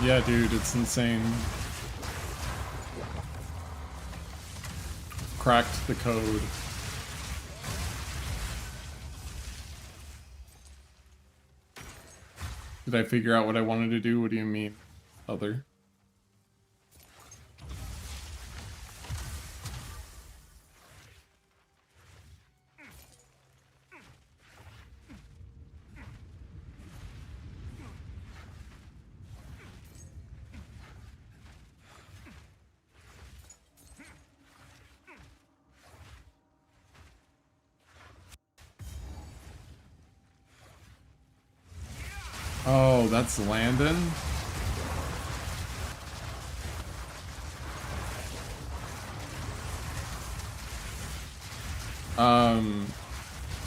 Yeah, dude, it's insane. Cracked the code. Did I figure out what I wanted to do? What do you mean, other? Oh, that's Landon?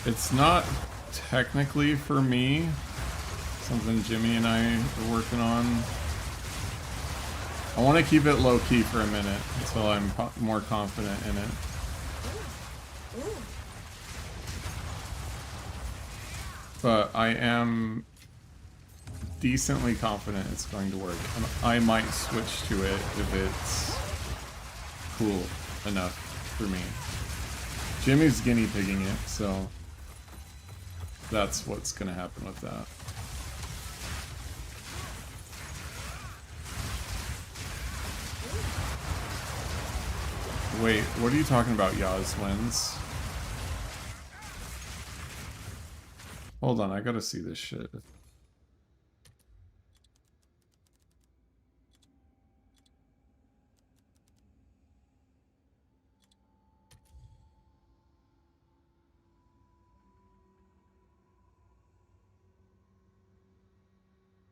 It's not technically for me. Something Jimmy and I are working on. I want to keep it low-key for a minute until I'm more confident in it. But I am decently confident it's going to work. And I might switch to it if it's cool enough for me. Jimmy's guinea pigging it, so that's what's gonna happen with that. Wait, what are you talking about, Yaz wins? Hold on, I gotta see this shit.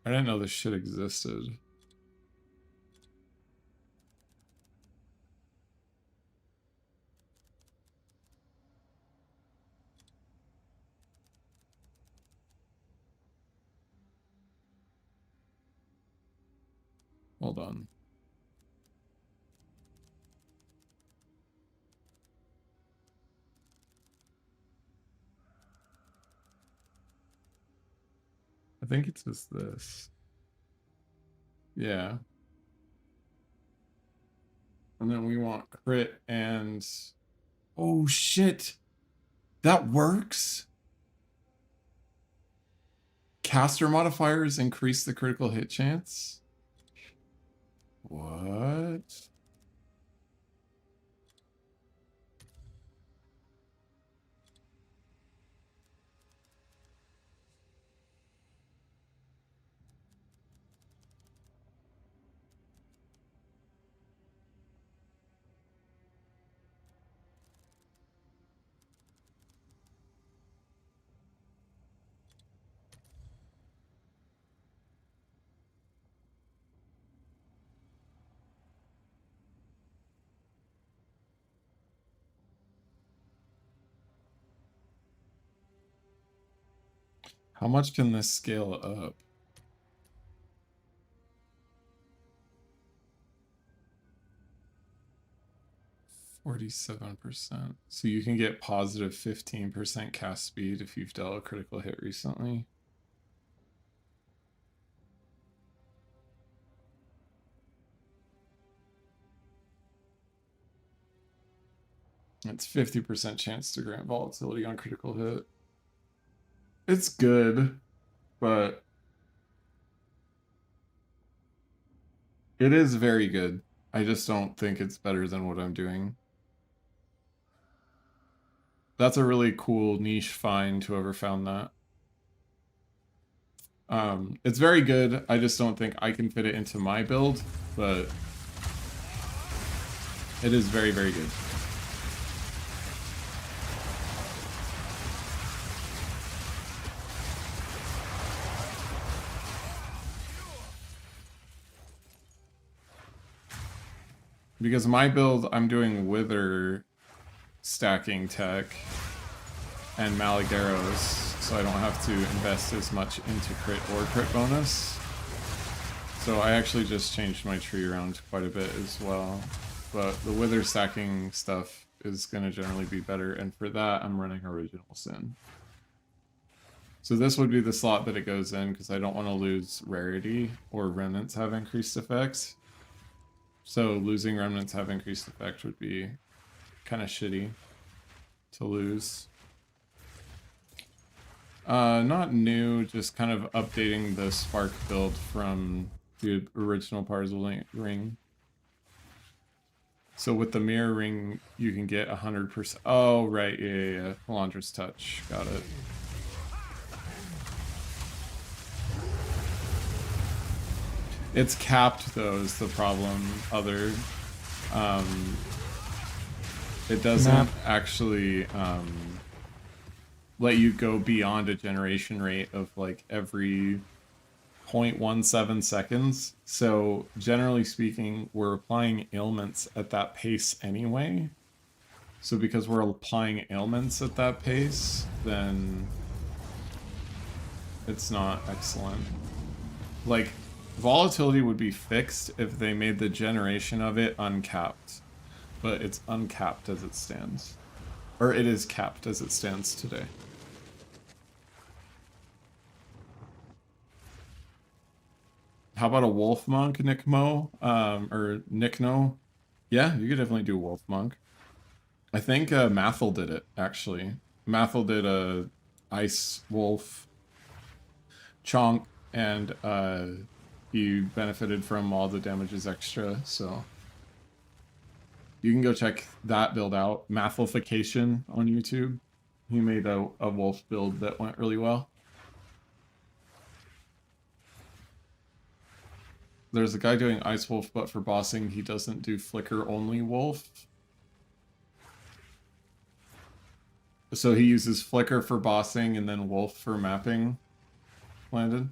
I didn't know this shit existed. Hold on. I think it's just this. Yeah. And then we want crit and... Oh shit! That works? Caster modifiers increase the critical hit chance? What? How much can this scale up? 47%. So you can get positive 15% cast speed if you've dealt a critical hit recently. It's 50% chance to grant volatility on critical hit. It's good, but it is very good. I just don't think it's better than what I'm doing. That's a really cool niche find, whoever found that. It's very good. I just don't think I can fit it into my build, but it is very, very good. Because my build, I'm doing Wither stacking tech and Malagaros, so I don't have to invest as much into crit or crit bonus. So I actually just changed my tree around quite a bit as well. But the Wither stacking stuff is going to generally be better, and for that I'm running Original Sin. So this would be the slot that it goes in because I don't want to lose rarity or remnants have increased effect. So losing remnants have increased effect would be kind of shitty to lose. Not new, just kind of updating the Spark build from the original Parcel Ring. So with the Mirror Ring, you can get 100%. Oh, right, yeah. Halandra's Touch, got it. It's capped, though, is the problem. It doesn't actually let you go beyond a generation rate of like every 0.17 seconds. So generally speaking, we're applying ailments at that pace anyway. So because we're applying ailments at that pace, then it's not excellent. Like, volatility would be fixed if they made the generation of it uncapped. But it's uncapped as it stands. Or it is capped as it stands today. How about a Wolf Monk, Nickmo? Or Nickno? Yeah, you could definitely do Wolf Monk. I think Mathel did it, actually. Mathel did a Ice Wolf Chonk, and he benefited from all the damages extra, so... You can go check that build out. Mathelification on YouTube. He made a wolf build that went really well. There's a guy doing Ice Wolf, but for bossing, he doesn't do Flicker only Wolf. So he uses Flicker for bossing and then Wolf for mapping. Landed.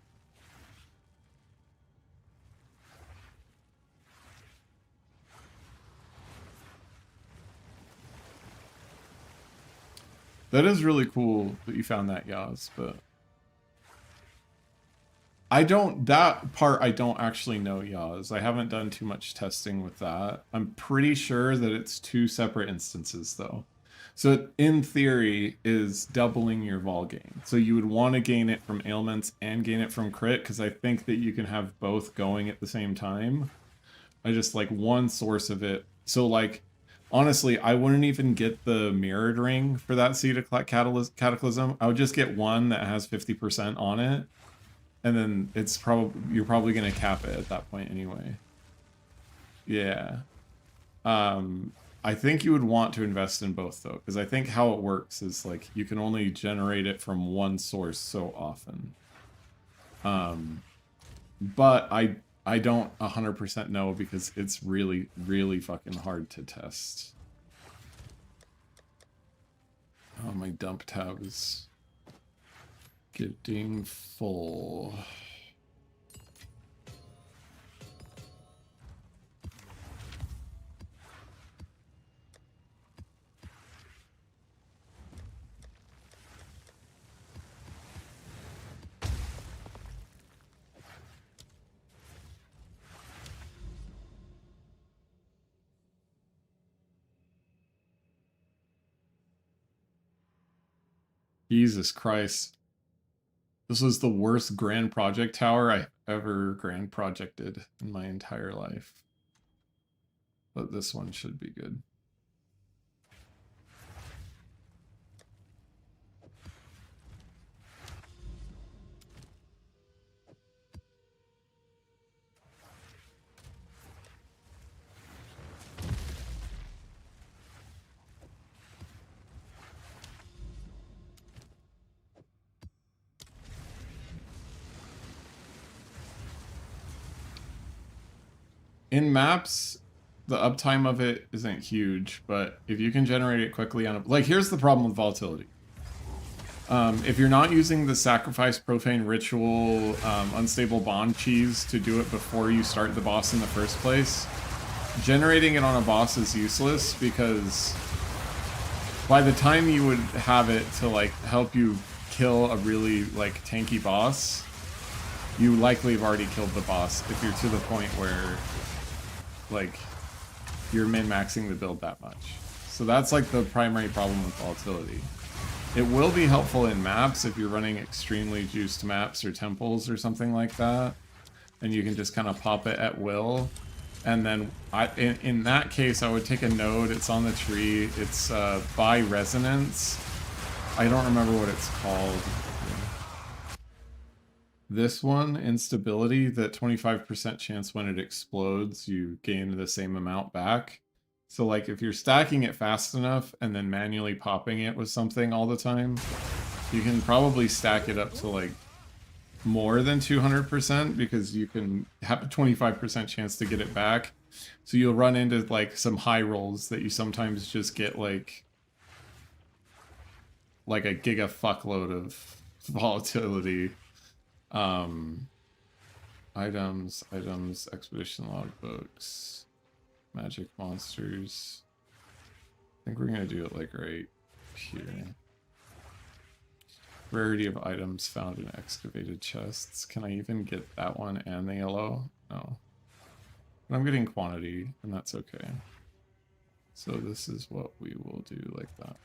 That is really cool that you found that, Yaz, but... that part I don't actually know, Yaz. I haven't done too much testing with that. I'm pretty sure that it's 2 separate instances, though. So it, in theory, is doubling your vol gain. So you would want to gain it from ailments and gain it from crit, because I think that you can have both going at the same time. I just like one source of it. So like... Honestly, I wouldn't even get the mirrored ring for that Seed of Cataclysm. I would just get one that has 50% on it. And then it's you're probably going to cap it at that point anyway. Yeah. I think you would want to invest in both though, because I think how it works is like you can only generate it from one source so often. But I don't 100% know because it's really, really fucking hard to test. Oh, my dump tab is getting full. Jesus Christ. This was the worst grand project tower I ever grand projected in my entire life. But this one should be good. In maps, the uptime of it isn't huge, but if you can generate it quickly on a... Like, here's the problem with volatility. If you're not using the Sacrifice, Profane, Ritual, Unstable Bond cheese to do it before you start the boss in the first place, generating it on a boss is useless because by the time you would have it to, like, help you kill a really, like, tanky boss, you likely have already killed the boss if you're to the point where... like, you're min-maxing the build that much. So that's like the primary problem with volatility. It will be helpful in maps if you're running extremely juiced maps or temples or something like that. And you can just kind of pop it at will. And then in that case, I would take a node. It's on the tree. It's by resonance. I don't remember what it's called. This one, instability, that 25% chance when it explodes, you gain the same amount back. So like if you're stacking it fast enough and then manually popping it with something all the time, you can probably stack it up to like more than 200% because you can have a 25% chance to get it back. So you'll run into like some high rolls that you sometimes just get like a giga fuckload of volatility. Items, expedition logbooks, magic monsters. I think we're gonna do it like right here. Rarity of items found in excavated chests. Can I even get that one and the yellow? No. But I'm getting quantity, and that's okay. So this is what we will do like that.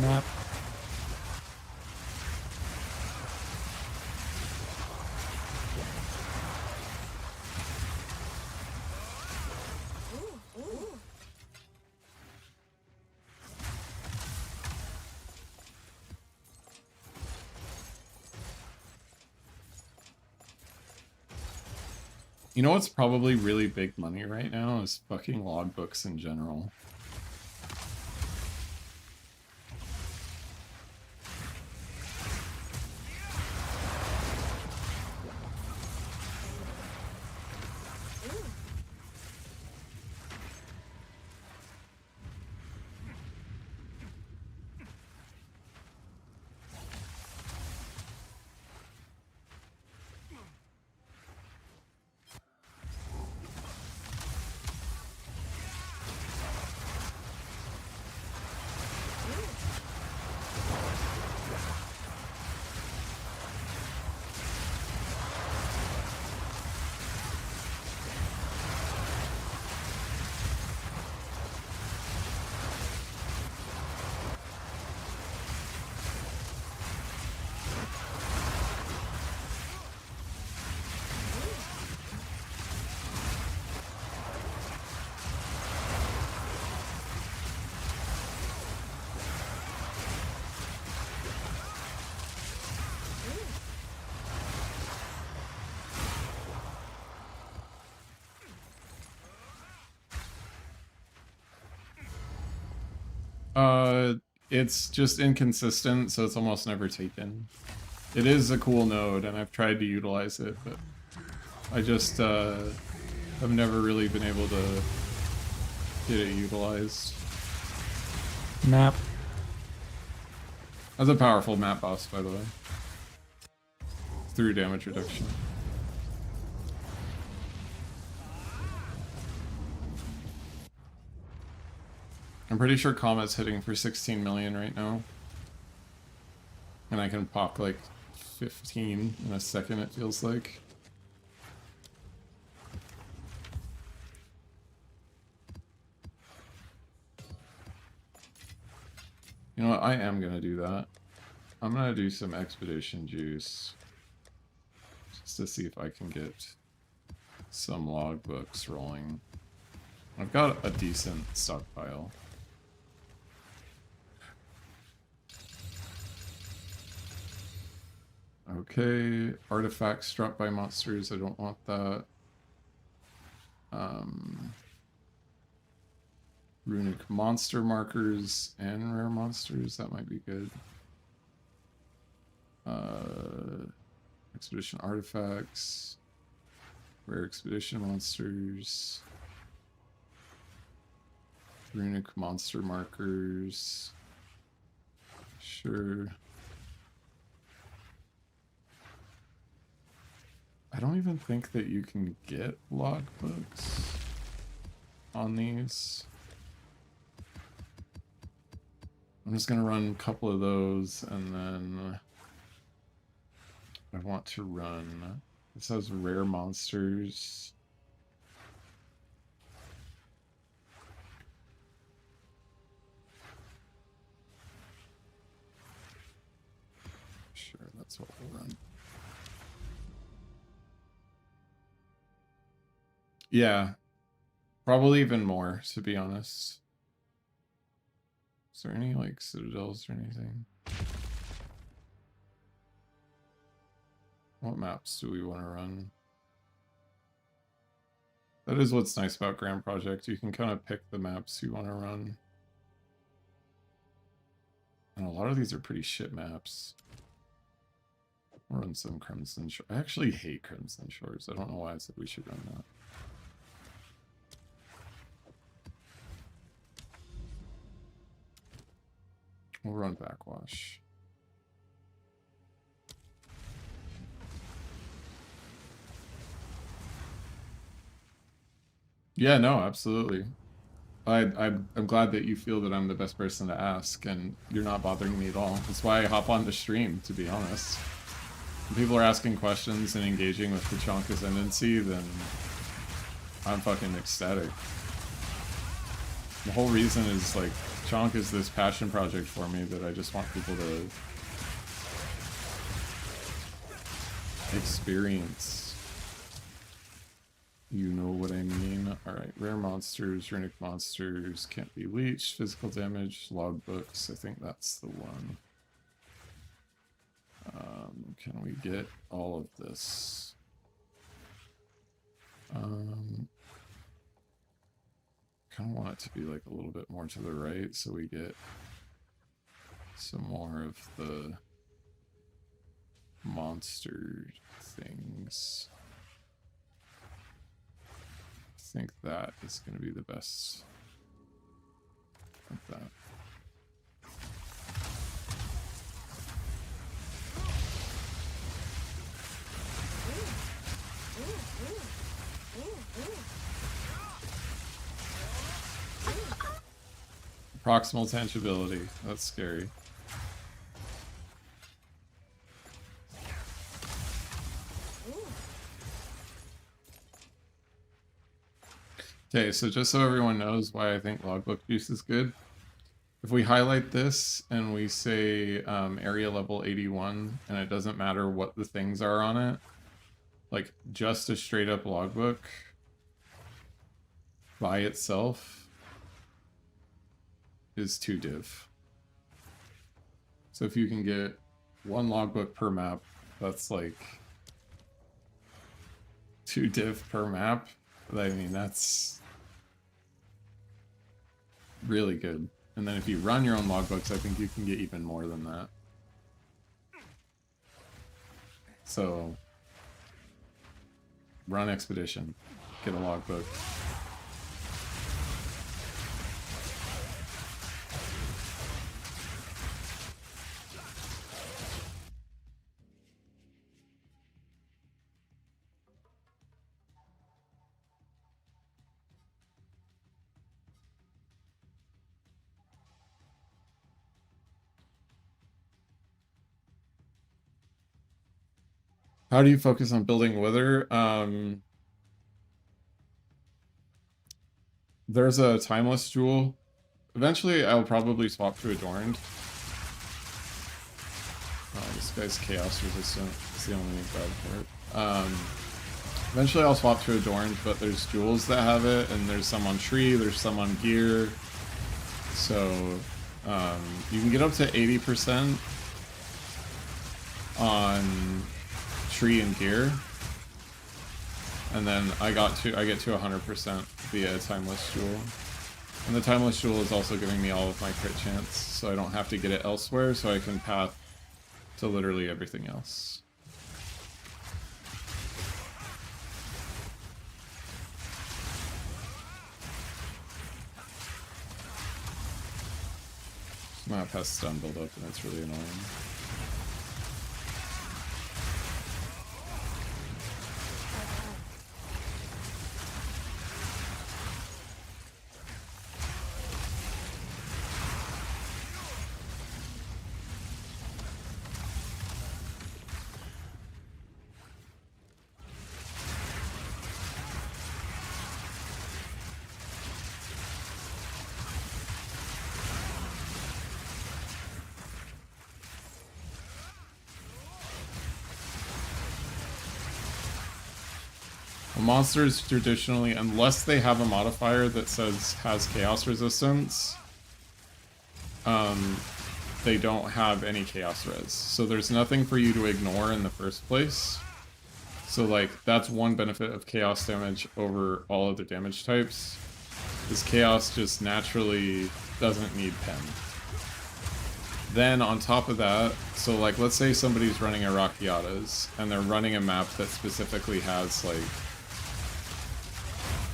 Map. You know what's probably really big money right now is fucking logbooks in general. It's just inconsistent, so it's almost never taken. It is a cool node, and I've tried to utilize it, but I just have never really been able to get it utilized. Map. That's a powerful map boss, by the way. Through damage reduction. I'm pretty sure Comet's hitting for 16 million right now. And I can pop like 15 in a second, it feels like. You know what? I am gonna do that. I'm gonna do some expedition juice. Just to see if I can get some logbooks rolling. I've got a decent stockpile. Okay, artifacts dropped by monsters, I don't want that. Runic monster markers and rare monsters, that might be good. Expedition artifacts, rare expedition monsters, runic monster markers, sure. I don't even think that you can get logbooks on these. I'm just gonna run a couple of those, and then I want to run This has rare monsters. Sure, that's what we'll run. Yeah, probably even more, to be honest. Is there any, like, citadels or anything? What maps do we want to run? That is what's nice about Grand Project. You can kind of pick the maps you want to run. And a lot of these are pretty shit maps. I'll run some Crimson Shores. I actually hate Crimson Shores. I don't know why I said we should run that. We'll run Backwash. Yeah, no, absolutely. I'm glad that you feel that I'm the best person to ask, and you're not bothering me at all. That's why I hop on the stream, to be honest. When people are asking questions and engaging with the Chonk Ascendancy, then I'm fucking ecstatic. The whole reason is, like, Chonk is this passion project for me that I just want people to experience. You know what I mean? Alright, rare monsters, runic monsters, can't be leeched, physical damage, logbooks, I think that's the one. Can we get all of this? Kind of want it to be like a little bit more to the right so we get some more of the monster things. I think that is going to be the best. Like that. Proximal tangibility. That's scary. Okay, so just so everyone knows why I think logbook use is good. If we highlight this and we say area level 81, and it doesn't matter what the things are on it, like just a straight up logbook by itself is 2 div. So if you can get 1 logbook per map, that's like 2 div per map. I mean, that's really good. And then if you run your own logbooks, I think you can get even more than that. So run Expedition, get a logbook. How do you focus on building Wither? There's a timeless jewel. Eventually, I'll probably swap to Adorned. Oh, this guy's chaos resistant. It's the only bad part. Eventually, I'll swap to Adorned, but there's jewels that have it, and there's some on Tree, there's some on Gear. So, you can get up to 80% on Tree and Gear, and then I get to 100% via Timeless Jewel. And the Timeless Jewel is also giving me all of my crit chance, so I don't have to get it elsewhere, so I can path to literally everything else. This map has stun build up, and it's really annoying. Monsters traditionally, unless they have a modifier that says has chaos resistance, they don't have any chaos res. So there's nothing for you to ignore in the first place. So like that's one benefit of chaos damage over all other damage types. Is chaos just naturally doesn't need pen. Then on top of that, so like let's say somebody's running a Rockiatas and they're running a map that specifically has like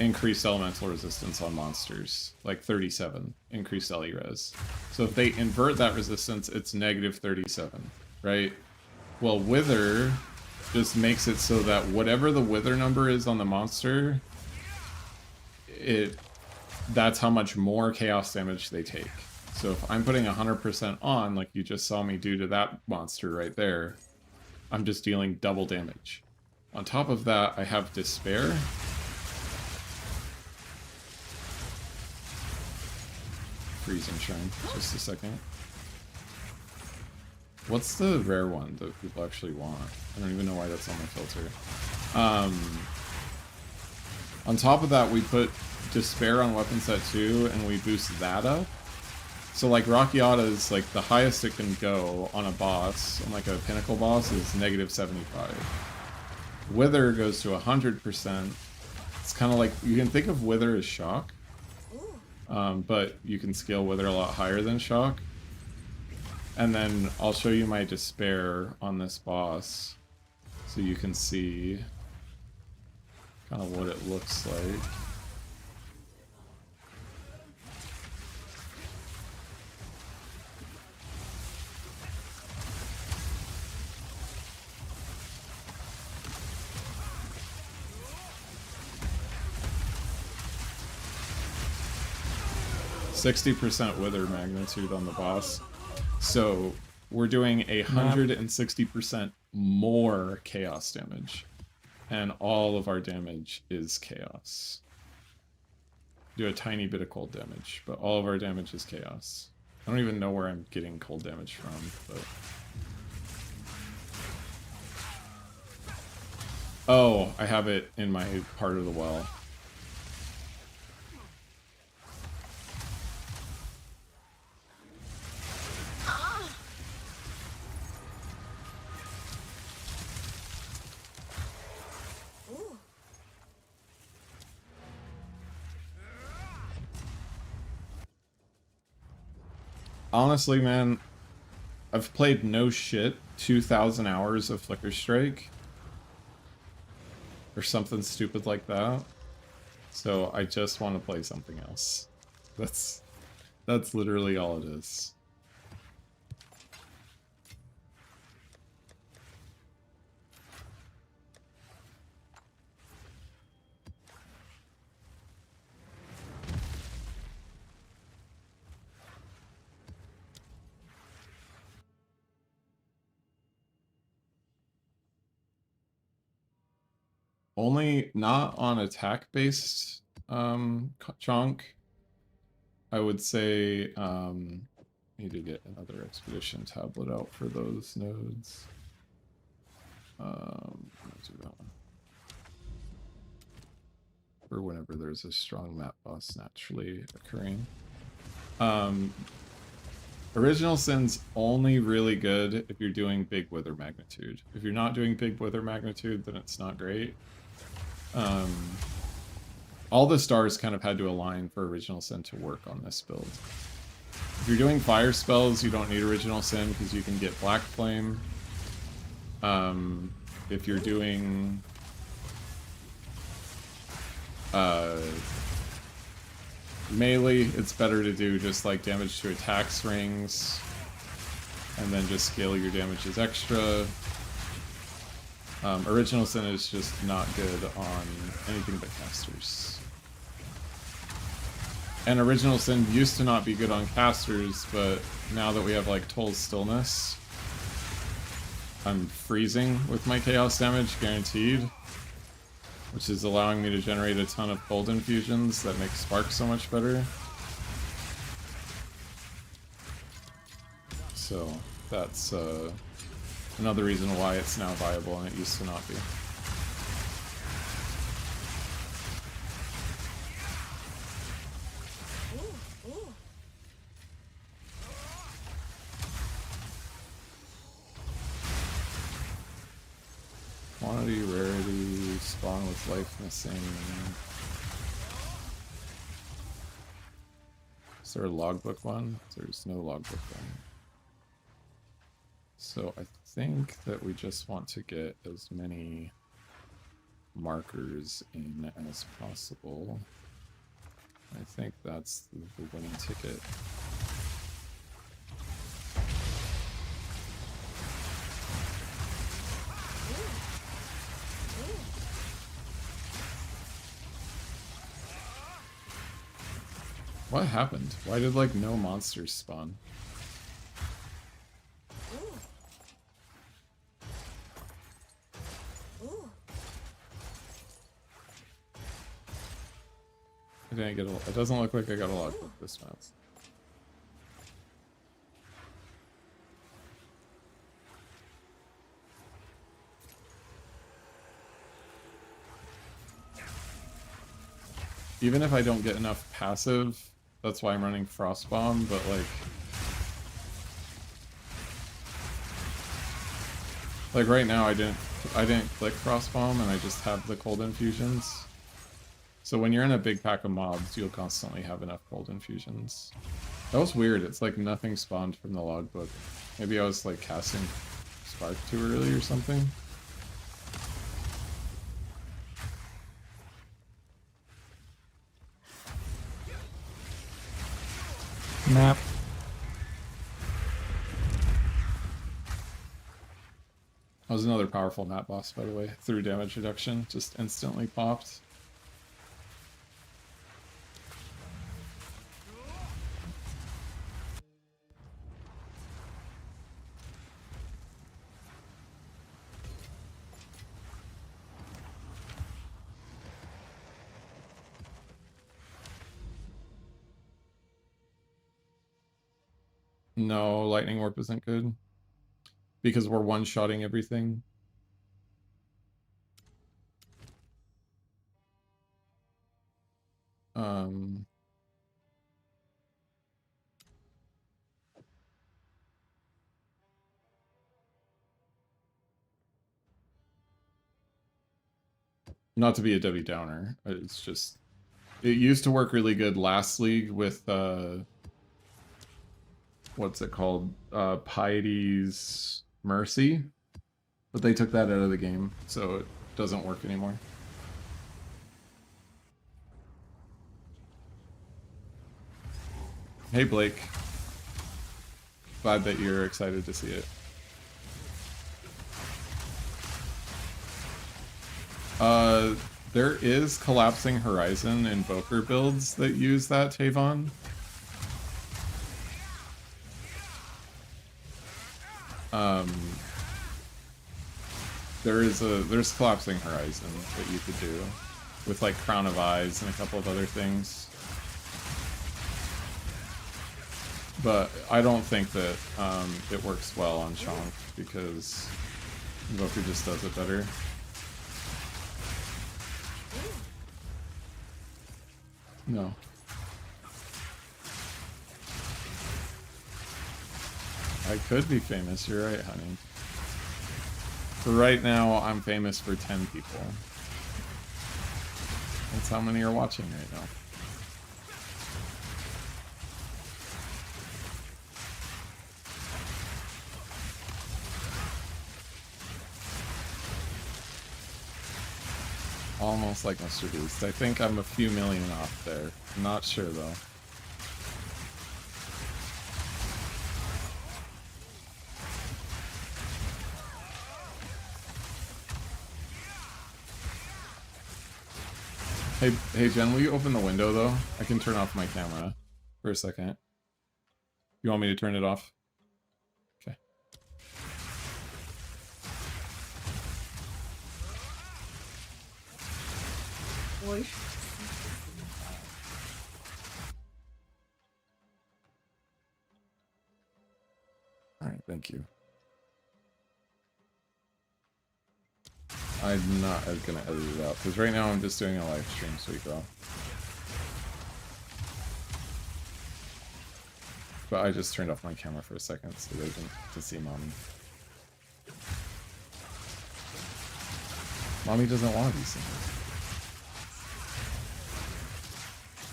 increased elemental resistance on monsters, like 37 increased LE res. So if they invert that resistance, it's negative 37, right? Well, Wither just makes it so that whatever the Wither number is on the monster, that's how much more chaos damage they take. So if I'm putting 100% on, like you just saw me do to that monster right there, I'm just dealing double damage. On top of that, I have Despair. Freezing Shrine, just a second. What's the rare one that people actually want? I don't even know why that's on my filter. On top of that, we put Despair on weapon set 2, and we boost that up. So like Rockiata is like the highest it can go on a boss, on like a pinnacle boss, is negative 75. Wither goes to 100%. It's kind of like, you can think of Wither as Shock. But you can scale Wither a lot higher than Shock. And then I'll show you my Despair on this boss, so you can see kind of what it looks like. %60 Wither magnitude on the boss. So we're doing 160% more chaos damage. And all of our damage is chaos. Do a tiny bit of cold damage, but all of our damage is chaos. I don't even know where I'm getting cold damage from, but... Oh, I have it in my part of the well. Honestly, man, I've played no shit 2,000 hours of Flicker Strike. Or something stupid like that. So I just want to play something else. That's literally all it is. Only not on attack-based Chonk. I would say need to get another expedition tablet out for those nodes. Let's do that one. Or whenever there's a strong map boss naturally occurring. Original Sin's only really good if you're doing big Wither magnitude. If you're not doing big Wither magnitude, then it's not great. All the stars kind of had to align for Original Sin to work on this build. If you're doing fire spells, you don't need Original Sin because you can get Black Flame. If you're doing melee, it's better to do just like damage to attacks rings and then just scale your damages extra. Original Sin is just not good on anything but casters. And Original Sin used to not be good on casters, but now that we have like Toll's Stillness, I'm freezing with my chaos damage guaranteed, which is allowing me to generate a ton of cold infusions that make Spark so much better. So that's another reason why it's now viable and it used to not be. Quantity, rarity, spawn with life missing. Is there a logbook one? There's no logbook one. So I think that we just want to get as many markers in as possible. I think that's the winning ticket. What happened? Why did like no monsters spawn? I didn't get a. It doesn't look like I got a logbook this map. Even if I don't get enough passive, that's why I'm running Frostbomb, but like right now I didn't click Frostbomb and I just have the cold infusions. So when you're in a big pack of mobs, you'll constantly have enough cold infusions. That was weird, it's like nothing spawned from the logbook. Maybe I was like casting Spark too early or something. Map. That was another powerful map boss, by the way. Through damage reduction, just instantly popped. No, Lightning Warp isn't good. Because we're one-shotting everything. Not to be a Debbie Downer, it's just... It used to work really good last league with, what's it called? Piety's Mercy. But they took that out of the game, so it doesn't work anymore. Hey Blake. Glad that you're excited to see it. There is Collapsing Horizon Invoker builds that use that Tavon. There's Collapsing Horizon that you could do with like Crown of Eyes and a couple of other things. But I don't think that it works well on Chonk because Invoker just does it better. No. I could be famous, you're right, honey. For right now, I'm famous for 10 people. That's how many are watching right now. Almost like Mr. Beast. I think I'm a few million off there. I'm not sure though. Hey Jen, will you open the window though? I can turn off my camera for a second. You want me to turn it off? Okay. Alright, thank you. I'm not gonna edit it out, because right now I'm just doing a live stream, sweet girl. But I just turned off my camera for a second so they didn't to see mommy. Mommy doesn't want to be single.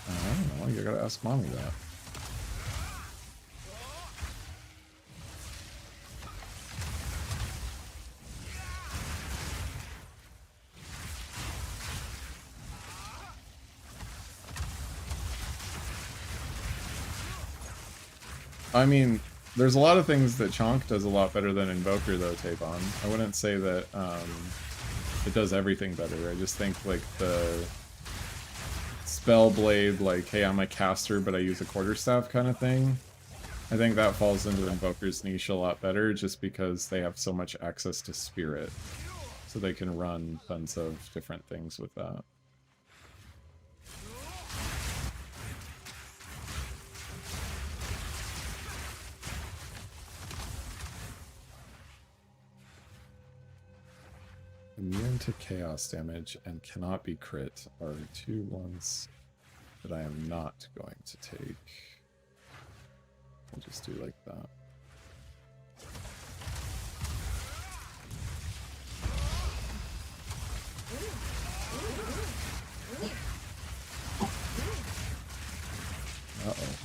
I don't know. You gotta ask mommy that. I mean, there's a lot of things that Chonk does a lot better than Invoker, though, Tavon. I wouldn't say that it does everything better. I just think, like, the Spellblade, like, hey, I'm a caster, but I use a quarterstaff kind of thing. I think that falls into Invoker's niche a lot better, just because they have so much access to Spirit. So they can run tons of different things with that. Immune to chaos damage and cannot be crit are two ones that I am not going to take. I'll just do like that. Uh-oh.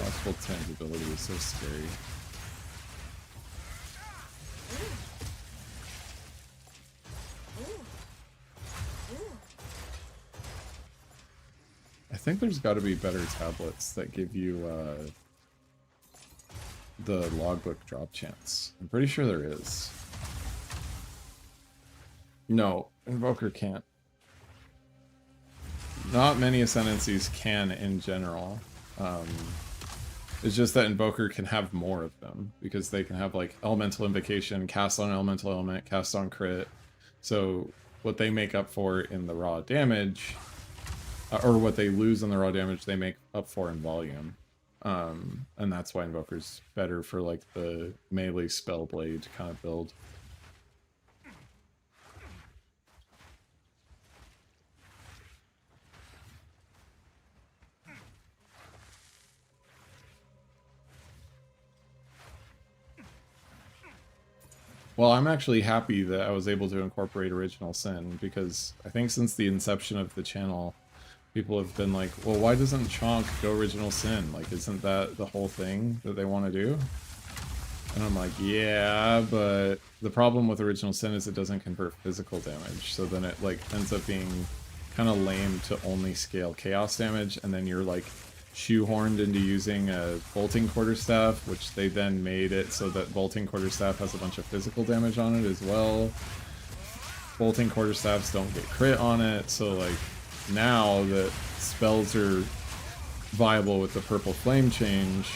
Possible tangibility is so scary. I think there's got to be better tablets that give you the logbook drop chance. I'm pretty sure there is. No, Invoker can't. Not many Ascendancies can in general. It's just that Invoker can have more of them, because they can have, like, Elemental Invocation, cast on Elemental Element, cast on Crit. So what they make up for in the raw damage, or what they lose in the raw damage, they make up for in volume. And that's why Invoker's better for, like, the melee Spellblade kind of build. Well, I'm actually happy that I was able to incorporate Original Sin, because I think since the inception of the channel, people have been like, well, why doesn't Chonk go Original Sin? Like, isn't that the whole thing that they want to do? And I'm like, yeah, but the problem with Original Sin is it doesn't convert physical damage, so then it, like, ends up being kind of lame to only scale chaos damage, and then you're, like, shoehorned into using a bolting quarterstaff, which they then made it so that bolting quarterstaff has a bunch of physical damage on it as well. Bolting quarterstaffs don't get crit on it, so, like, now that spells are viable with the purple flame change,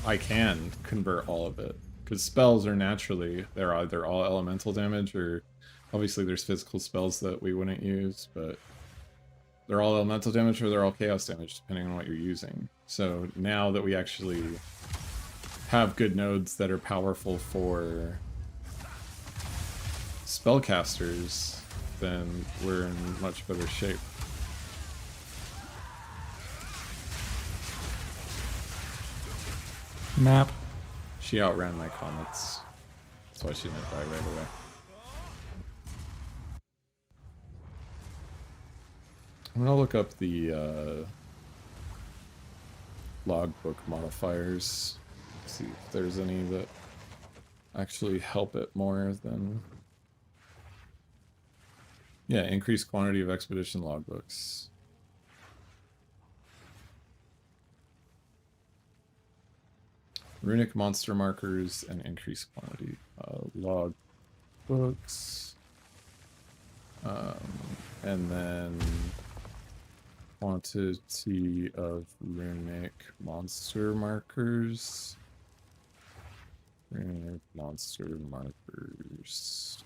I can convert all of it, because spells are naturally, they're either all elemental damage, or obviously there's physical spells that we wouldn't use, but they're all elemental damage or they're all chaos damage, depending on what you're using. So now that we actually have good nodes that are powerful for spellcasters, then we're in much better shape. Map. She outran my comments. That's why she didn't die right away. I'm gonna look up the logbook modifiers, see if there's any that actually help it more than... Yeah, increased quantity of expedition logbooks. Runic monster markers and increased quantity. Log books. And then quantity of runic monster markers. Runic monster markers.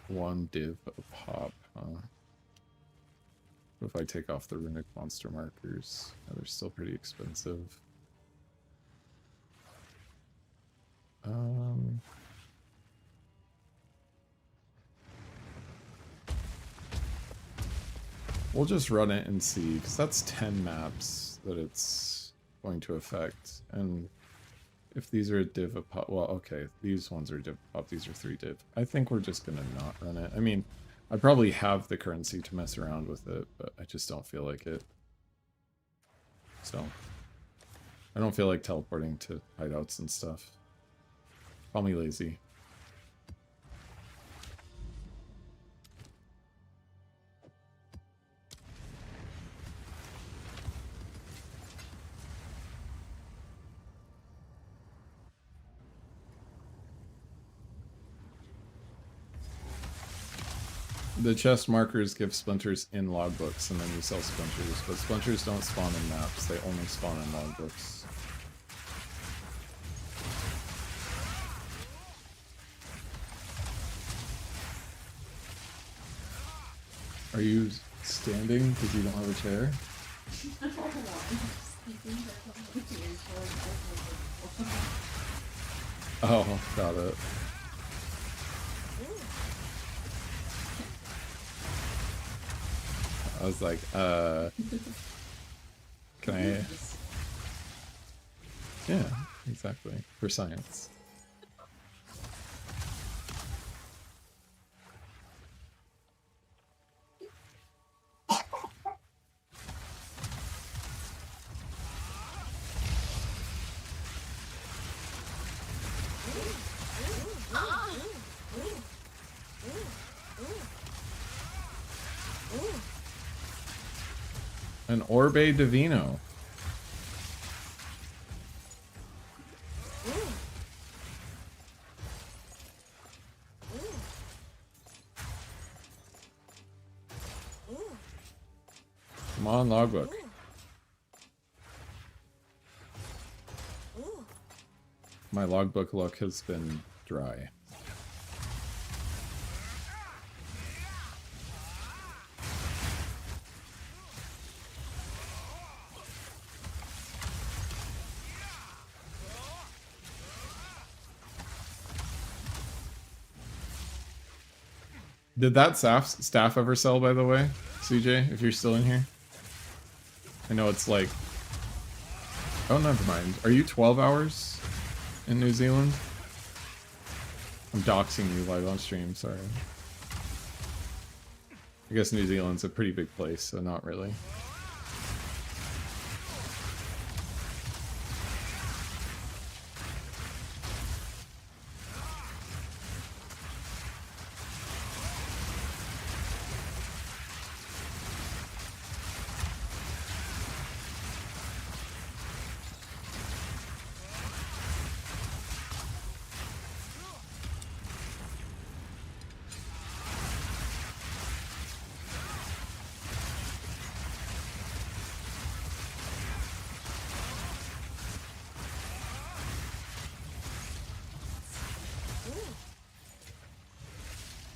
One div a pop, huh? What if I take off the runic monster markers? Oh, they're still pretty expensive. We'll just run it and see, because that's 10 maps that it's going to affect. And if these are a div of pop, well, okay, these ones are div pop, these are 3 div. I think we're just gonna not run it. I mean, I probably have the currency to mess around with it, but I just don't feel like it. So, I don't feel like teleporting to hideouts and stuff. Call me lazy. The chest markers give splinters in logbooks, and then you sell splinters, but splinters don't spawn in maps, they only spawn in logbooks. Are you standing because you don't have a chair? Oh, got it. I was like, can I? Yeah, exactly. For science. An Orbe Divino. Come on, logbook. My logbook luck has been dry. Did that staff ever sell, by the way, CJ, if you're still in here? I know it's like... Oh, never mind. Are you 12 hours in New Zealand? I'm doxing you live on stream, sorry. I guess New Zealand's a pretty big place, so not really.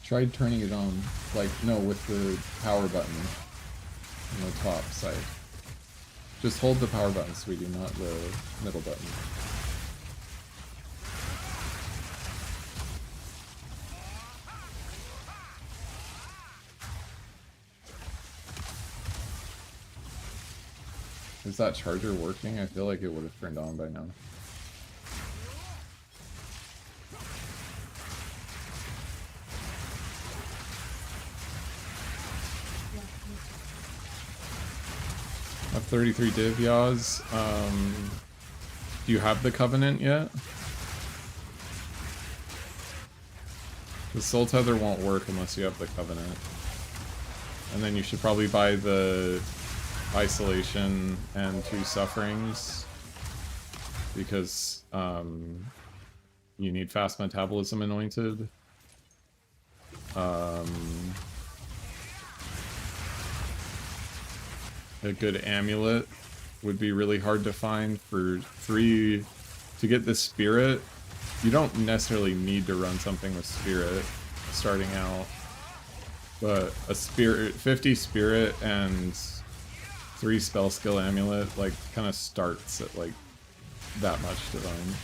Tried turning it on, like, no, with the power button on the top side. Just hold the power button, sweetie, not the middle button. Is that charger working? I feel like it would have turned on by now. I have 33 div yaws. Do you have the Covenant yet? The Soul Tether won't work unless you have the Covenant. And then you should probably buy the Isolation and 2 Sufferings. Because you need fast metabolism anointed. A good amulet would be really hard to find for 3 to get the spirit. You don't necessarily need to run something with spirit starting out, but a spirit, 50 spirit and 3 spell skill amulet like kind of starts at like that much divine.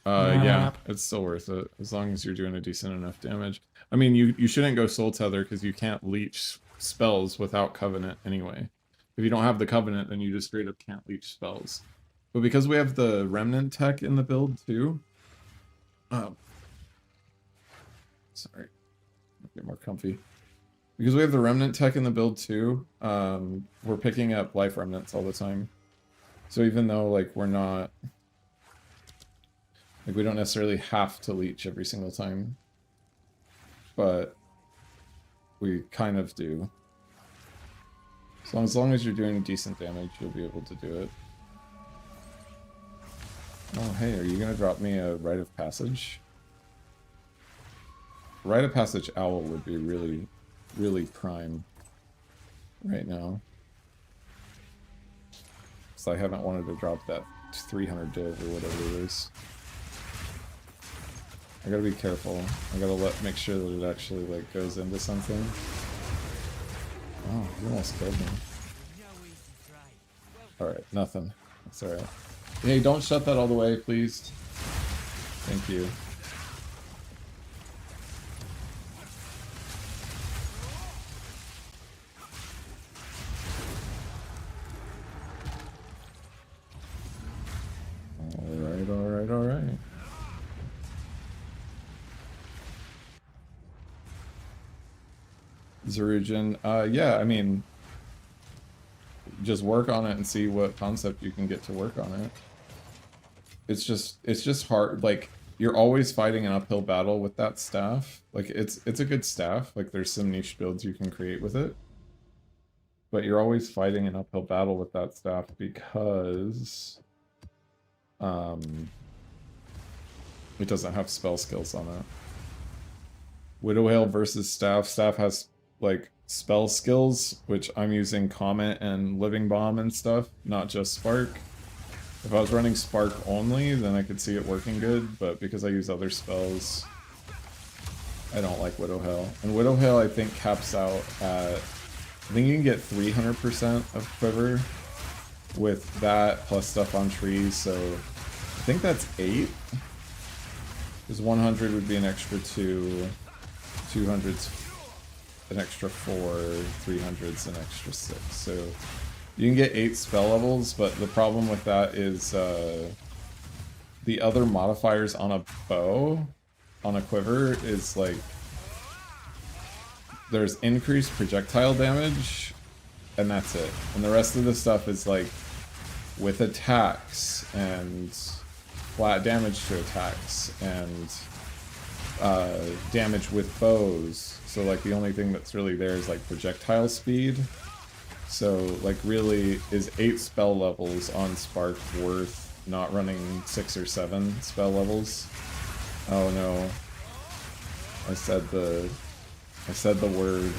Yeah, Nap. it's still worth it as long as you're doing a decent enough damage. I mean, you shouldn't go Soul Tether because you can't leech spells without Covenant anyway. If you don't have the Covenant, then you just straight up can't leech spells. But because we have the Remnant tech in the build too, sorry, get more comfy. Because we have the Remnant tech in the build too, we're picking up Life Remnants all the time. So even though like we're not, like we don't necessarily have to leech every single time, but we kind of do. So as long as you're doing decent damage, you'll be able to do it. Oh, hey, are you gonna drop me a Rite of Passage? Rite of Passage Owl would be really, really prime right now. So I haven't wanted to drop that 300 div or whatever it is. I gotta be careful. I gotta make sure that it actually like goes into something. Oh, you almost killed me. Alright, nothing. That's alright. Hey, don't shut that all the way, please. Thank you. Alright, alright, alright. Zerujin, yeah, I mean, just work on it and see what concept you can get to work on it. It's just hard, like, you're always fighting an uphill battle with that staff. Like, it's a good staff, like, there's some niche builds you can create with it. But you're always fighting an uphill battle with that staff because, it doesn't have spell skills on it. Widowhail versus staff. Staff has like spell skills, which I'm using Comet and Living Bomb and stuff, not just Spark. If I was running Spark only, then I could see it working good, but because I use other spells, I don't like Widowhail. And Widowhail, I think, caps out at, I think you can get 300% of Quiver with that plus stuff on trees, so I think that's 8. Because 100 would be an extra 2, 200's an extra 4, 300's an extra 6. So you can get 8 spell levels, but the problem with that is the other modifiers on a bow, on a quiver, is like there's increased projectile damage, and that's it. And the rest of the stuff is like with attacks and flat damage to attacks and damage with bows. So like the only thing that's really there is like projectile speed. So like really, is 8 spell levels on Spark worth not running 6 or 7 spell levels? Oh no. I said the word.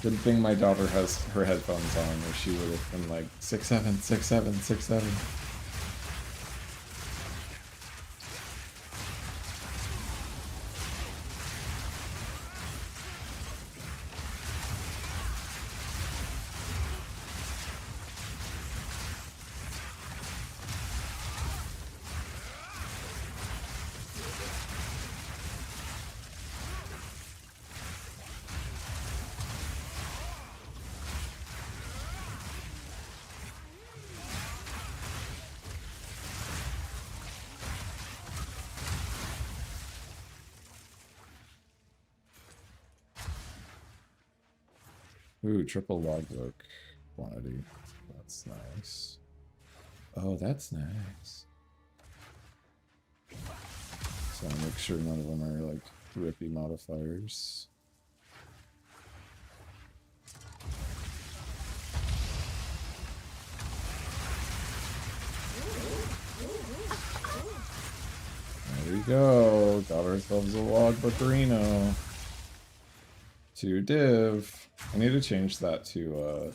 Good thing my daughter has her headphones on, or she would have been like 6-7, 6-7, 6-7. Ooh, triple logbook quantity. That's nice. Oh, that's nice. So I'll make sure none of them are like rippy modifiers. There we go. Got ourselves a logbook Reno. 2 div. I need to change that to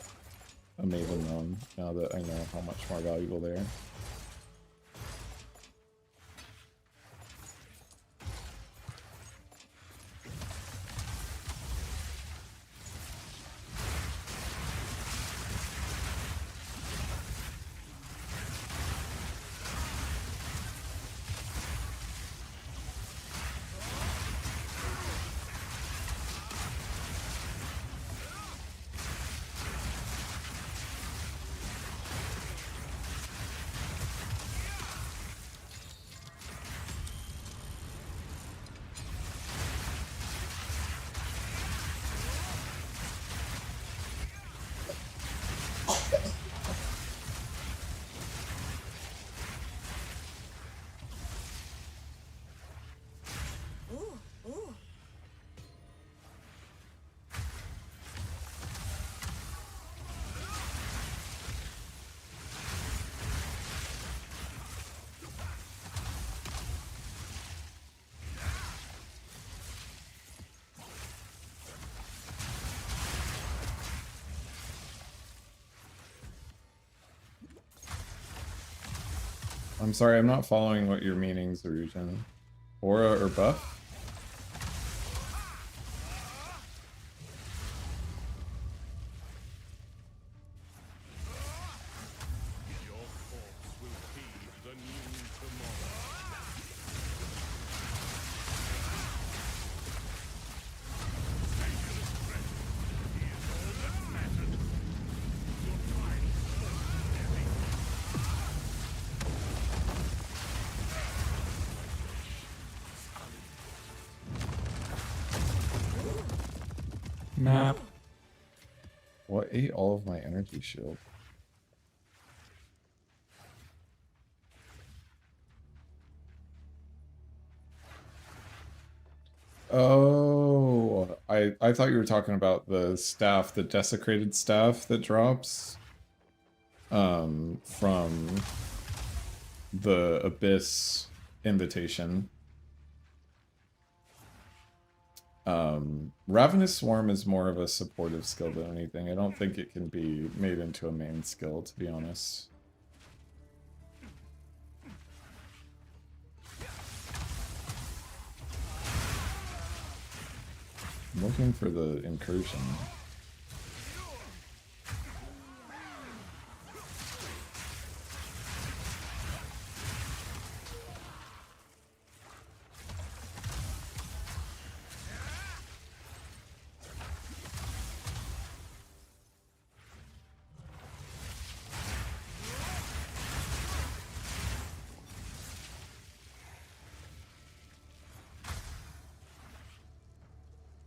a Maven Gnome now that I know how much more valuable they are. I'm sorry, I'm not following what you're meaning, Zarujan. Aura or buff? Map. What ate all of my energy shield? Oh, I thought you were talking about the staff, the desecrated staff that drops from the Abyss invitation. Ravenous Swarm is more of a supportive skill than anything. I don't think it can be made into a main skill, to be honest. I'm looking for the incursion.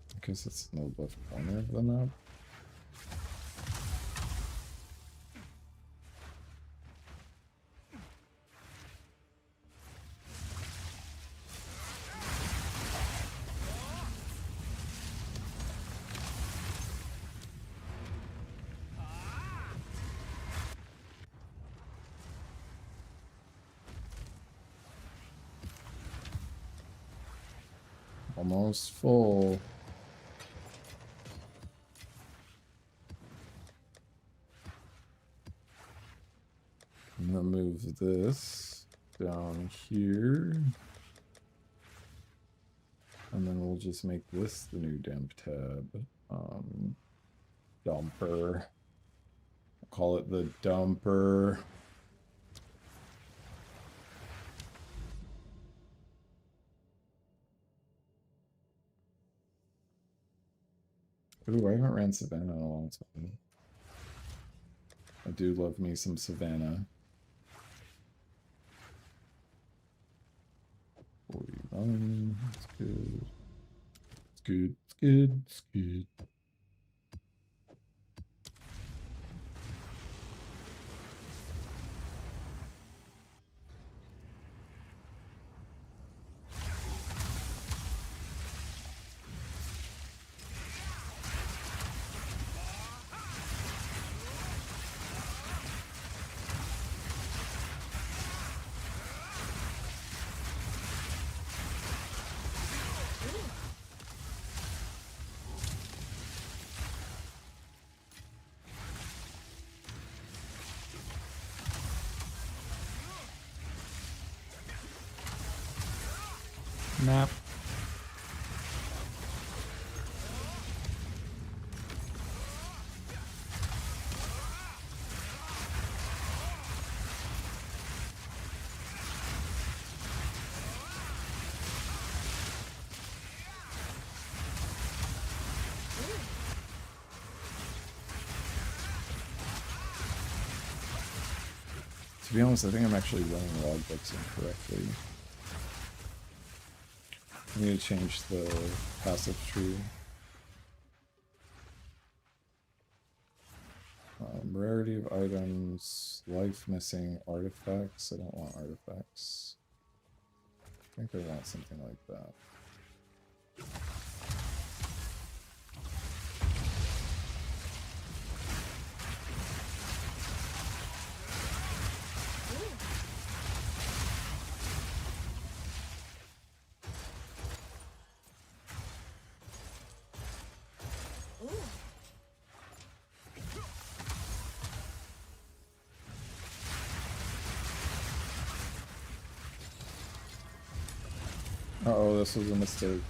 I guess it's in the left corner of the map. Almost full. I'm gonna move this down here. And then we'll just make this the new damp tab. Dumper. I'll call it the dumper. Ooh, I haven't ran Savannah in a long time. I do love me some Savannah. 49. It's good. It's good. It's good. It's good. Map. To be honest, I think I'm actually running logbooks incorrectly. I need to change the passive tree. Rarity of items, life missing, artifacts. I don't want artifacts. I think I want something like that. Uh-oh, this was a mistake.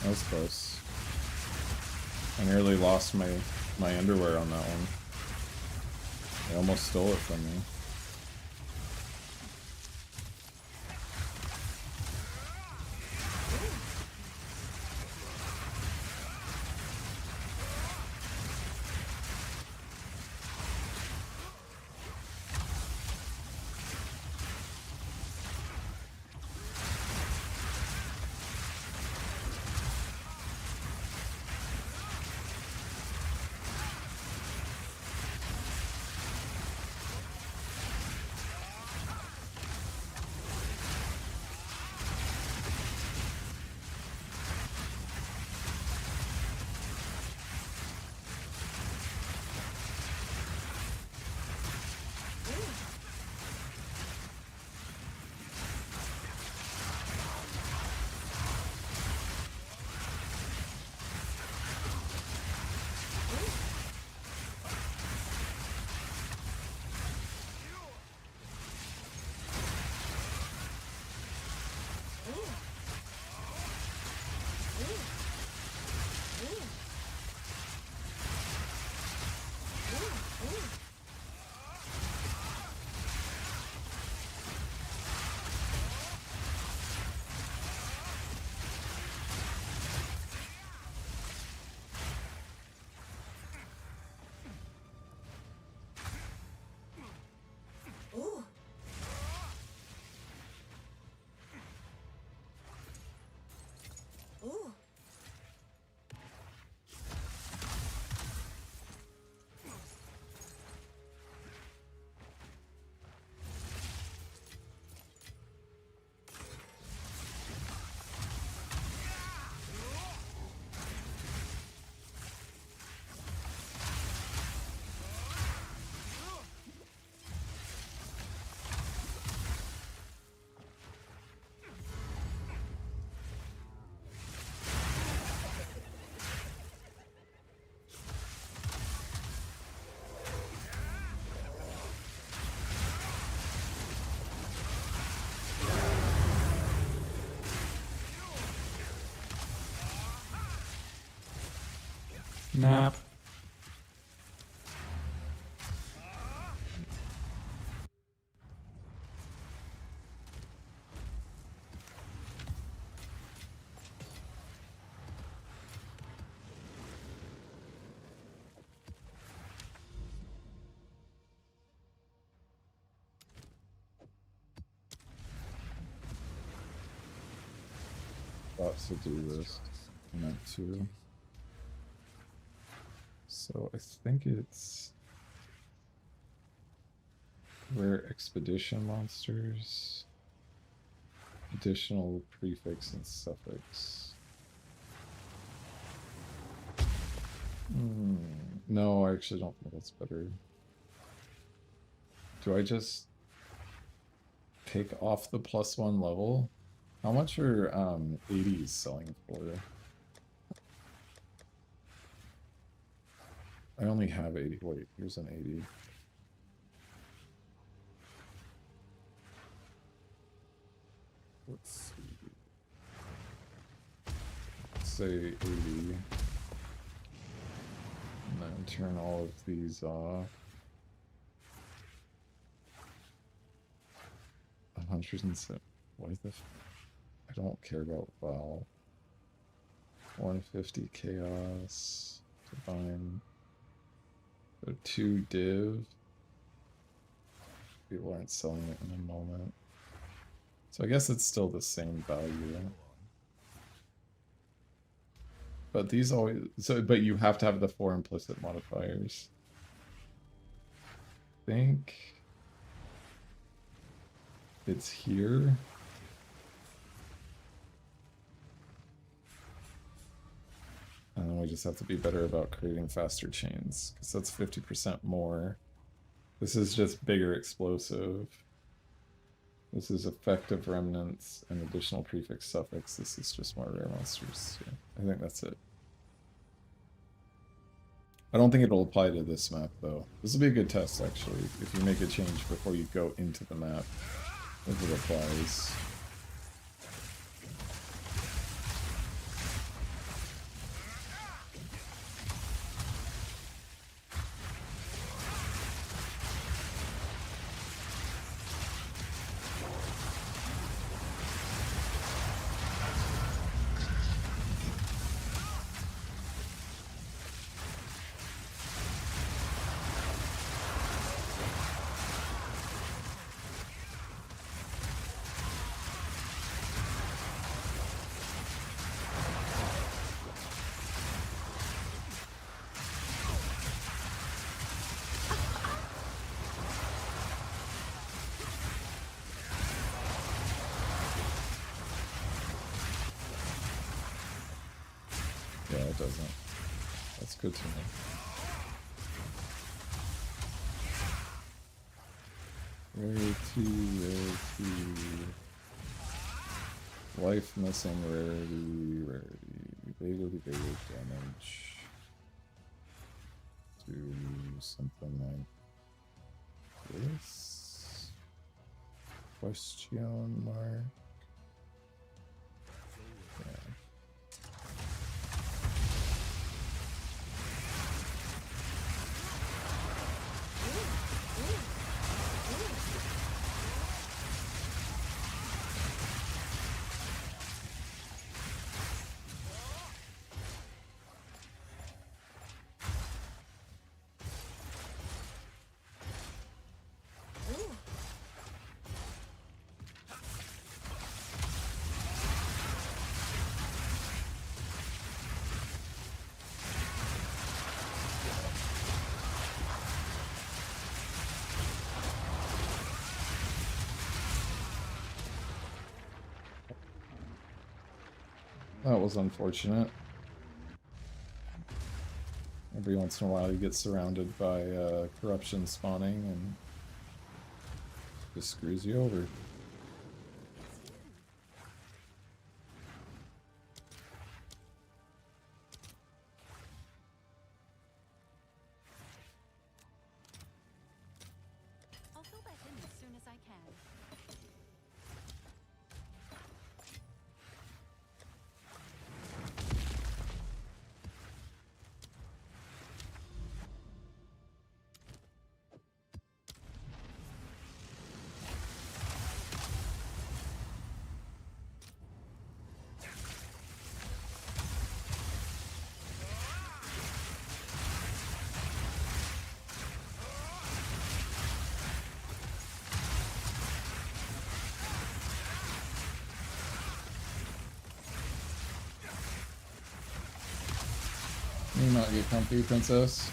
That was close. I nearly lost my underwear on that one. They almost stole it from me. Nap. Lots to do this. Meant to. So I think it's rare expedition monsters, additional prefix and suffix. No, I actually don't think that's better. Do I just take off the +1 level? How much are 80s selling for? I only have 80. Wait, here's an 80. Let's see. Let's say 80. And then turn all of these off. 107. What is this? I don't care about Val. 150 Chaos. Divine. So 2 Div. People aren't selling it in a moment. So I guess it's still the same value. But these always... but you have to have the 4 implicit modifiers. I think... it's here. And then we just have to be better about creating faster chains, because that's 50% more. This is just bigger explosive. This is effective remnants and additional prefix suffix. This is just more rare monsters. Yeah, I think that's it. I don't think it'll apply to this map, though. This will be a good test, actually, if you make a change before you go into the map. If it applies. Yeah, it doesn't. That's good to know. Rarity. Life missing, rarity, damage. Do something like this. Question mark. Yeah. That was unfortunate. Every once in a while you get surrounded by corruption spawning and just screws you over. I'll go back in as soon as I can. You not get comfy, princess.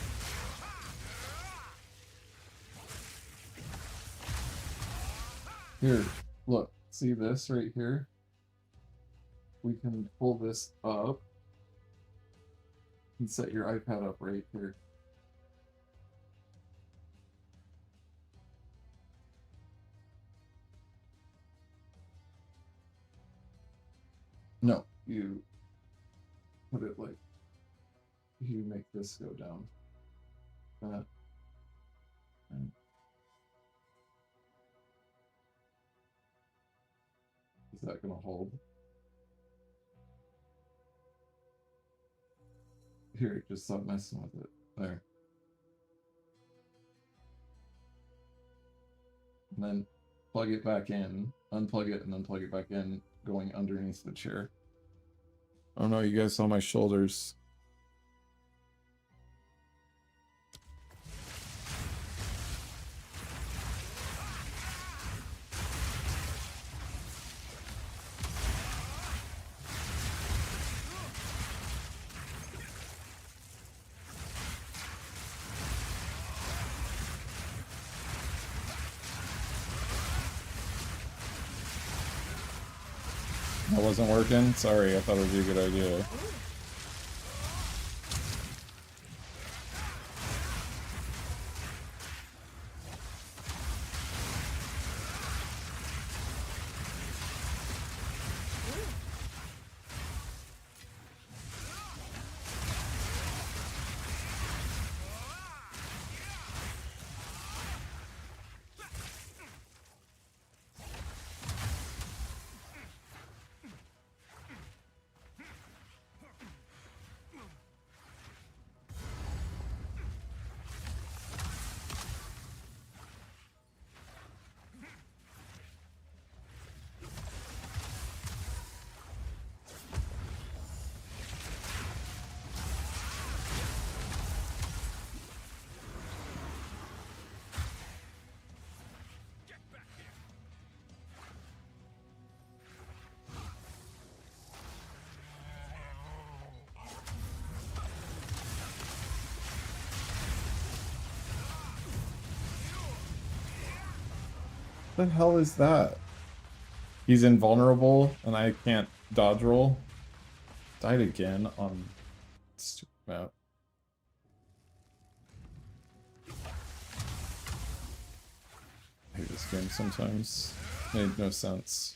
Here, look, see this right here? We can pull this up and set your iPad up right here. No, you put it like, you make this go down. That. And is that gonna hold? Here, just stop messing with it. There. And then plug it back in, unplug it, and then plug it back in, going underneath the chair. Oh no, you guys saw my shoulders. That wasn't working? Sorry, I thought it would be a good idea. The hell is that? He's invulnerable and I can't dodge roll. Died again on stupid map. I hate this game sometimes. Made no sense.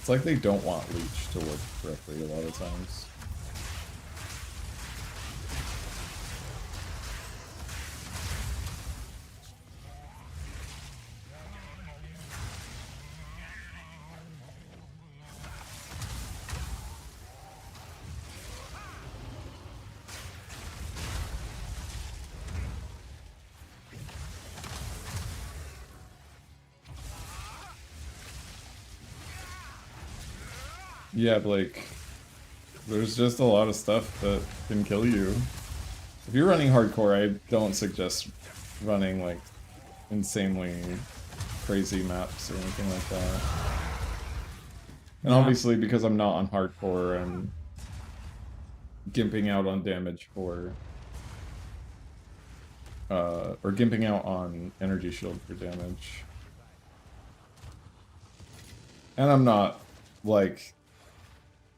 It's like they don't want Leech to work correctly a lot of times. Yeah, Blake. There's just a lot of stuff that can kill you. If you're running hardcore, I don't suggest running like insanely crazy maps or anything like that. And Yeah. obviously, because I'm not on hardcore, I'm gimping out on damage for or gimping out on energy shield for damage. And I'm not like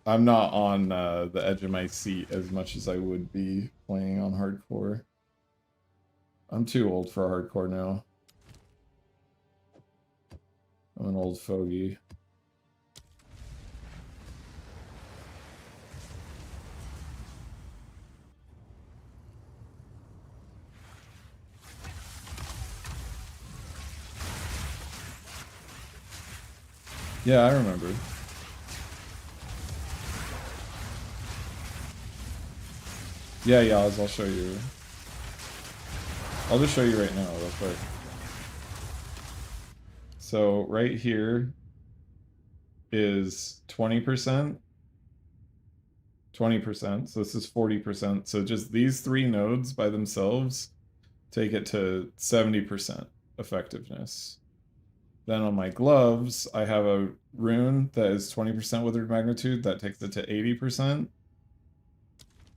I'm not on the edge of my seat as much as I would be playing on hardcore. I'm too old for hardcore now. I'm an old fogey. Yeah, I remember. Yeah, Yaz, I'll show you. I'll just show you right now, real quick. So right here is 20%. 20%, so this is 40%. So just these three nodes by themselves take it to 70% effectiveness. Then on my gloves, I have a rune that is 20% withered magnitude, that takes it to 80%.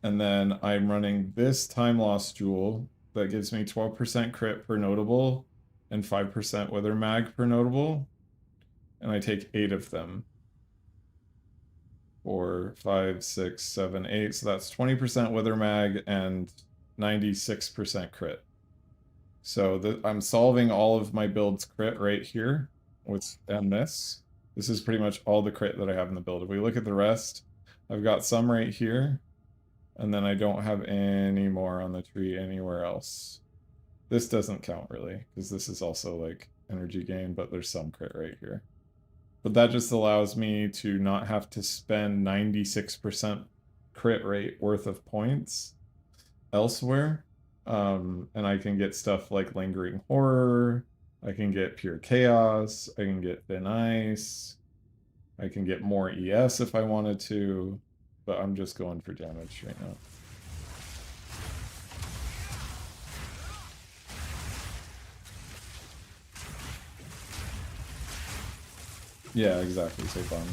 And then I'm running this time loss jewel that gives me 12% crit per notable and 5% wither mag per notable. And I take 8 of them. 4, 5, 6, 7, 8. So that's 20% wither mag and 96% crit. So I'm solving all of my build's crit right here with this. This is pretty much all the crit that I have in the build. If we look at the rest, I've got some right here. And then I don't have any more on the tree anywhere else. This doesn't count really, because this is also like energy gain, but there's some crit right here. But that just allows me to not have to spend 96% crit rate worth of points elsewhere. And I can get stuff like Lingering Horror, I can get Pure Chaos, I can get Thin Ice, I can get more ES if I wanted to. But I'm just going for damage right now. Yeah, exactly, so fun.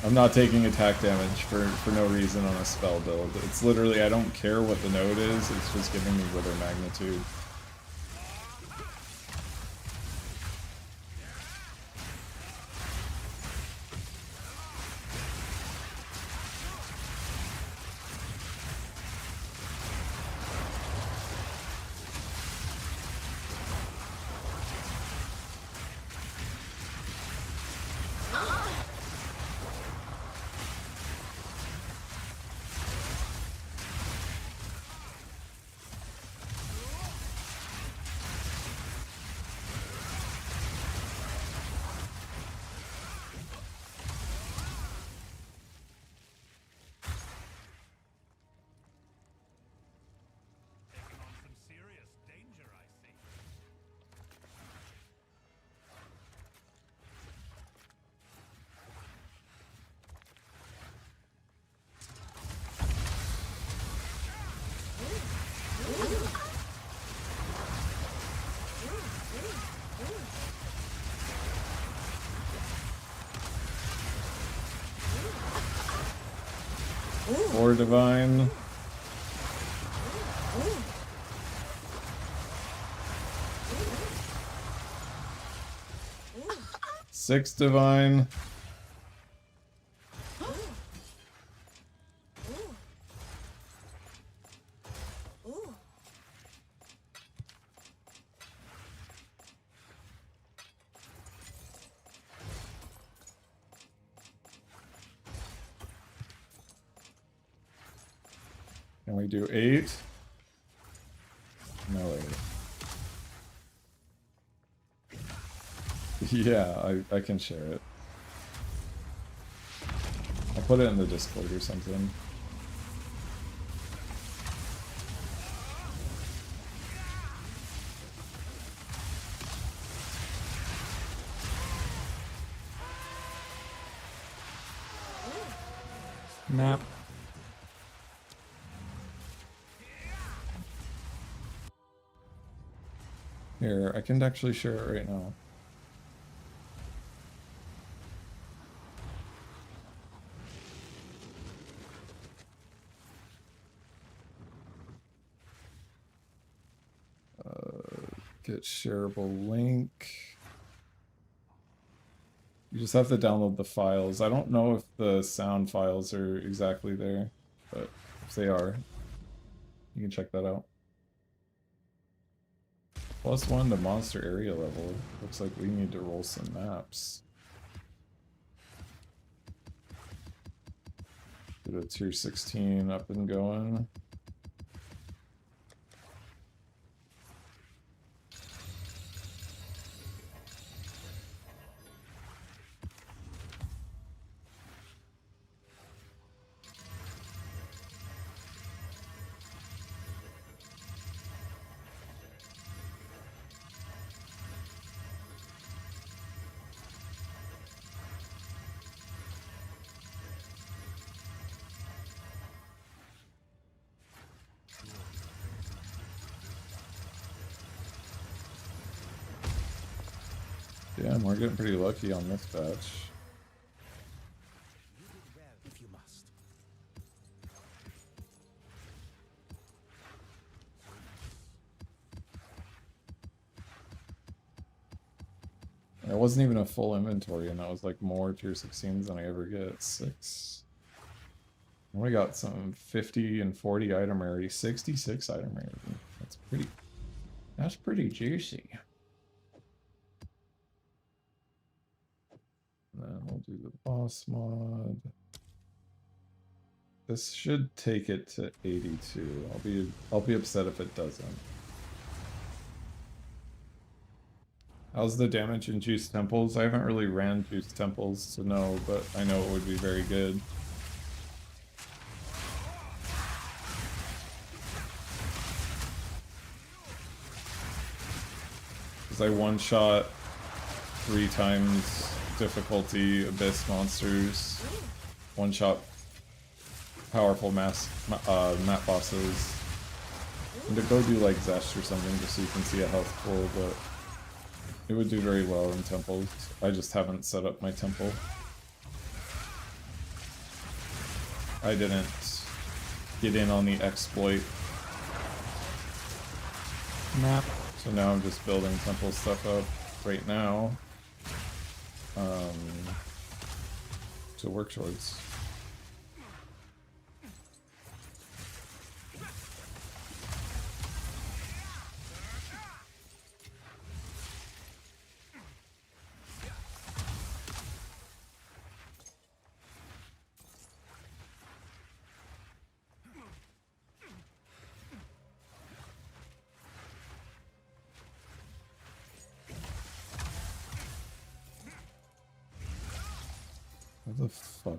I'm not taking attack damage for no reason on a spell build. It's literally, I don't care what the node is, it's just giving me wither magnitude. Or divine. 6 divine. Can we do 8? No way. Yeah, I can share it. I'll put it in the Discord or something. Nap. Here, I can actually share it right now. Get shareable link. You just have to download the files. I don't know if the sound files are exactly there, but if they are, you can check that out. +1 to monster area level. Looks like we need to roll some maps. Get a tier 16 up and going. Damn, we're getting pretty lucky on this batch. It wasn't even a full inventory, and that was like more tier 16s than I ever get. 6. And we got some 50 and 40 item rarity, 66 item rarity. That's pretty juicy. And then we'll do the boss mod. This should take it to 82. I'll be upset if it doesn't. How's the damage in Juice Temples? I haven't really ran Juice Temples to know, but I know it would be very good. Because I one-shot 3 times difficulty Abyss monsters, one-shot powerful map bosses, and to go do like Zesh or something just so you can see a health pool, but it would do very well in temples. I just haven't set up my temple. I didn't get in on the exploit. Nap. So now I'm just building temple stuff up right now. To work towards. What the fuck?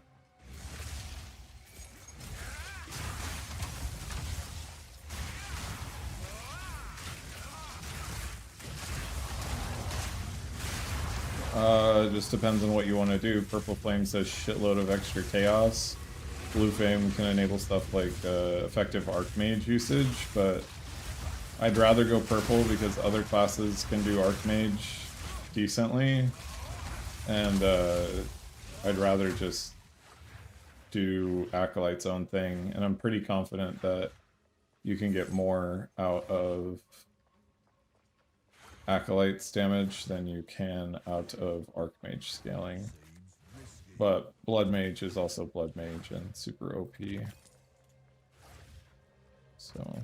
It just depends on what you want to do. Purple Flame says shitload of extra chaos. Blue Flame can enable stuff like effective Archmage usage, but I'd rather go purple because other classes can do Archmage decently, and I'd rather just do Acolyte's own thing, and I'm pretty confident that you can get more out of Acolytes damage than you can out of Archmage scaling. But Blood Mage is also Blood Mage and super OP. So,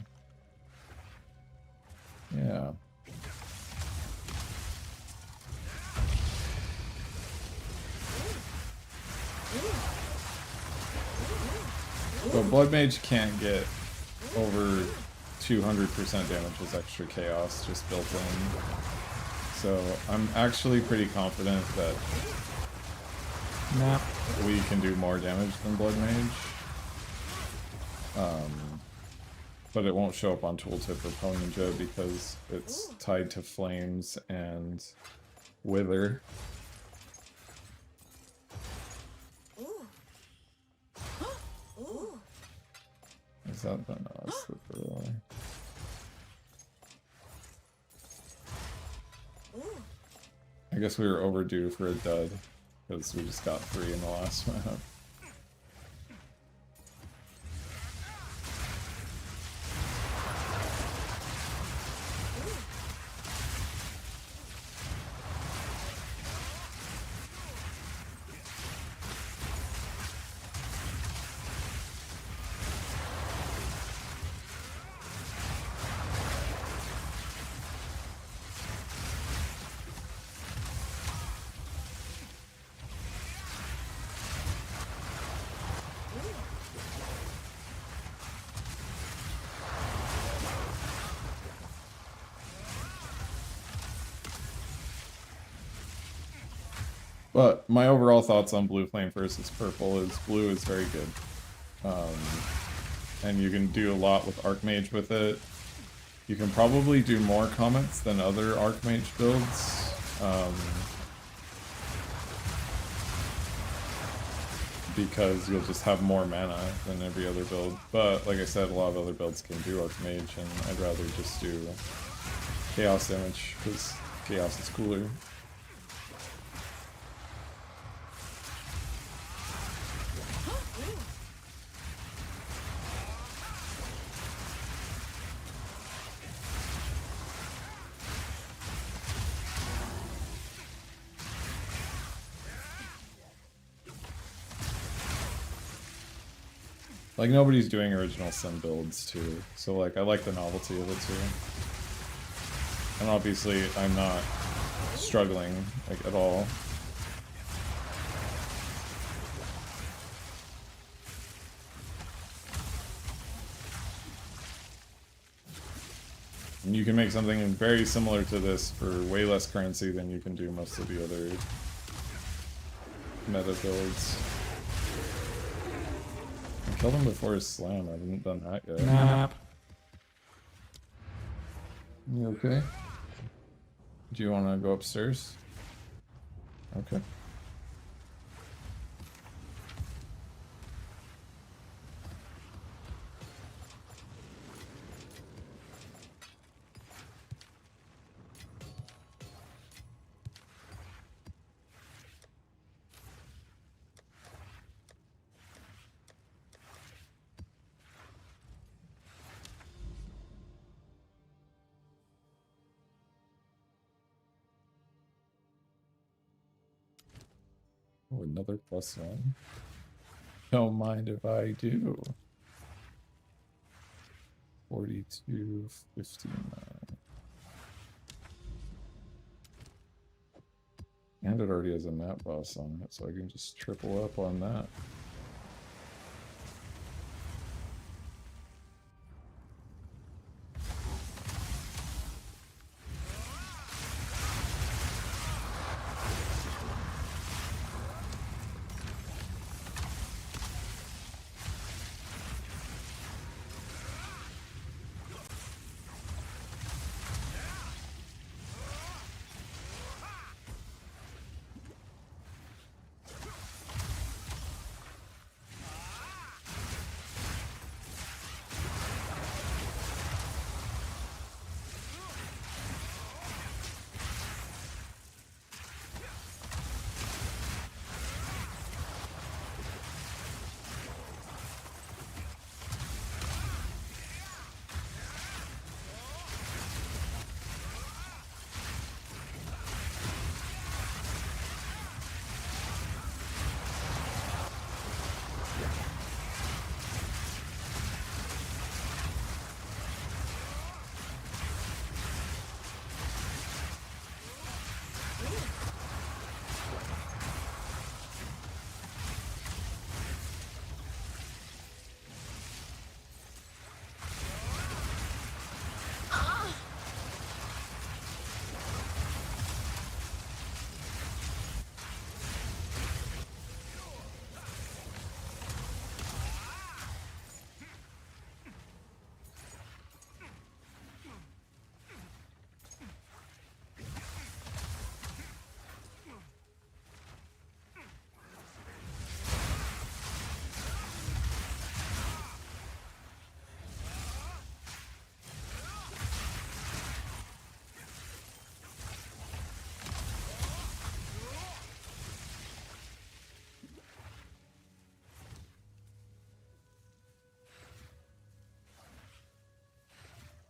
yeah. But Blood Mage can't get over 200% damage as extra chaos just built in. So I'm actually pretty confident that Nap. we can do more damage than Blood Mage. But it won't show up on tooltip or Pwn Ninja because it's tied to flames and wither. Is that the no, that's the early. I guess we were overdue for a dud because we just got 3 in the last map. But my overall thoughts on blue flame versus purple is blue is very good. And you can do a lot with Archmage with it. You can probably do more comets than other Archmage builds. Because you'll just have more mana than every other build. But like I said, a lot of other builds can do Archmage, and I'd rather just do Chaos damage, because Chaos is cooler. Like, nobody's doing original Sin builds, too. So, like, I like the novelty of it, too. And obviously, I'm not struggling, like, at all. And you can make something very similar to this for way less currency than you can do most of the other meta builds. I killed him before his slam. I haven't done that yet. Nap. You okay? Do you want to go upstairs? Okay. Oh, another +1. Don't mind if I do. 42, 59. And it already has a map boss on it, so I can just triple up on that.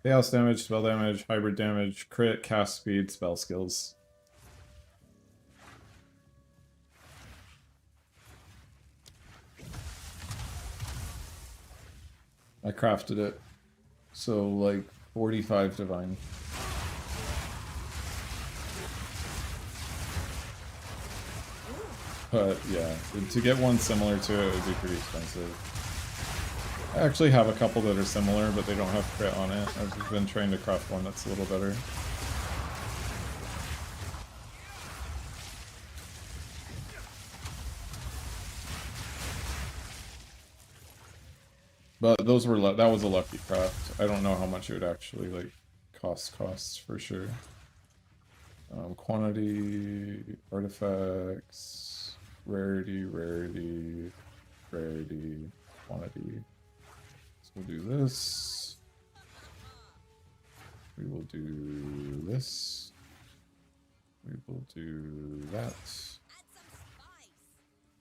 Chaos damage, spell damage, hybrid damage, crit, cast speed, spell skills. I crafted it. So, like, 45 divine. But, yeah, to get one similar to it would be pretty expensive. I actually have a couple that are similar, but they don't have crit on it. I've been trying to craft one that's a little better. But those were that was a lucky craft. I don't know how much it would actually like costs for sure. Quantity, artifacts, rarity, quantity. So we'll do this. We will do this. We will do that.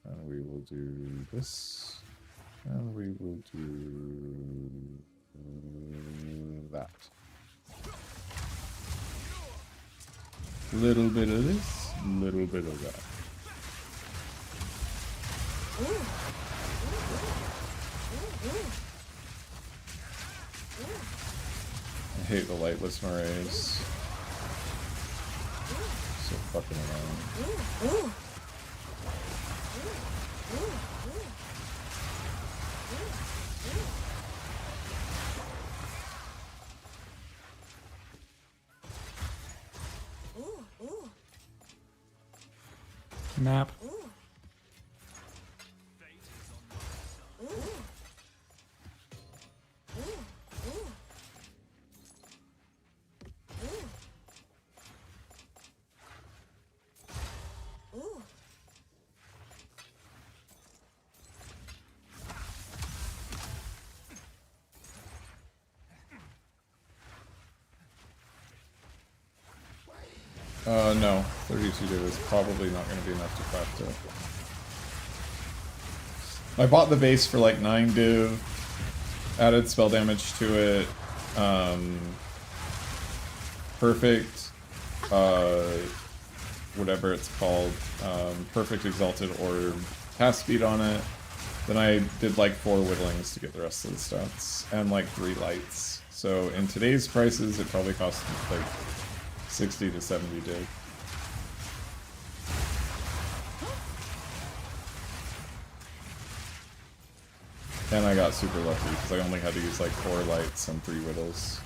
And we will do this. And we will do that. Little bit of this, little bit of that. I hate the lightless maraes. So fucking annoying. Map. No. 32 div is probably not going to be enough to craft it. I bought the base for like 9 div, added spell damage to it, perfect, whatever it's called, perfect exalted orb, cast speed on it. Then I did like 4 whittlings to get the rest of the stats, and like 3 lights. So in today's prices, it probably cost like 60 to 70 div. And I got super lucky because I only had to use like 4 lights and 3 whittles.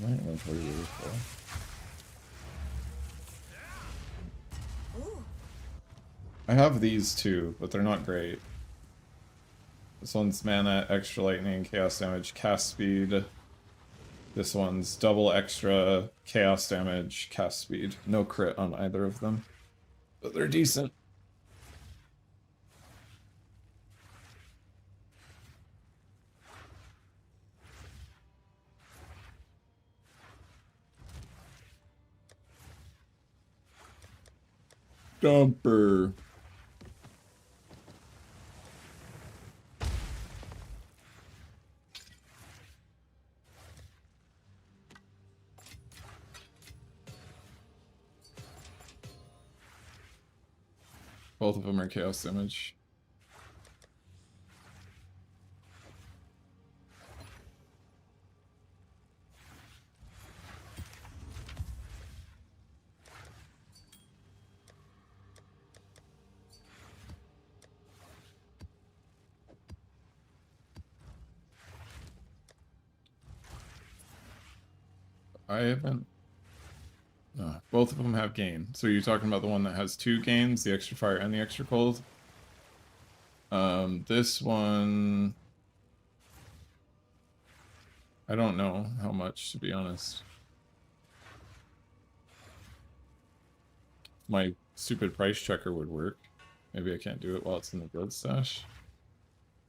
My inventory really full. I have these too, but they're not great. This one's mana, extra lightning, chaos damage, cast speed. This one's double extra, chaos damage, cast speed. No crit on either of them, but they're decent. Dumper. Both of them are chaos damage. I haven't... both of them have gain. So you're talking about the one that has 2 gains, the extra fire and the extra cold? This one... I don't know how much, to be honest. my stupid price checker would work. Maybe I can't do it while it's in the guild stash.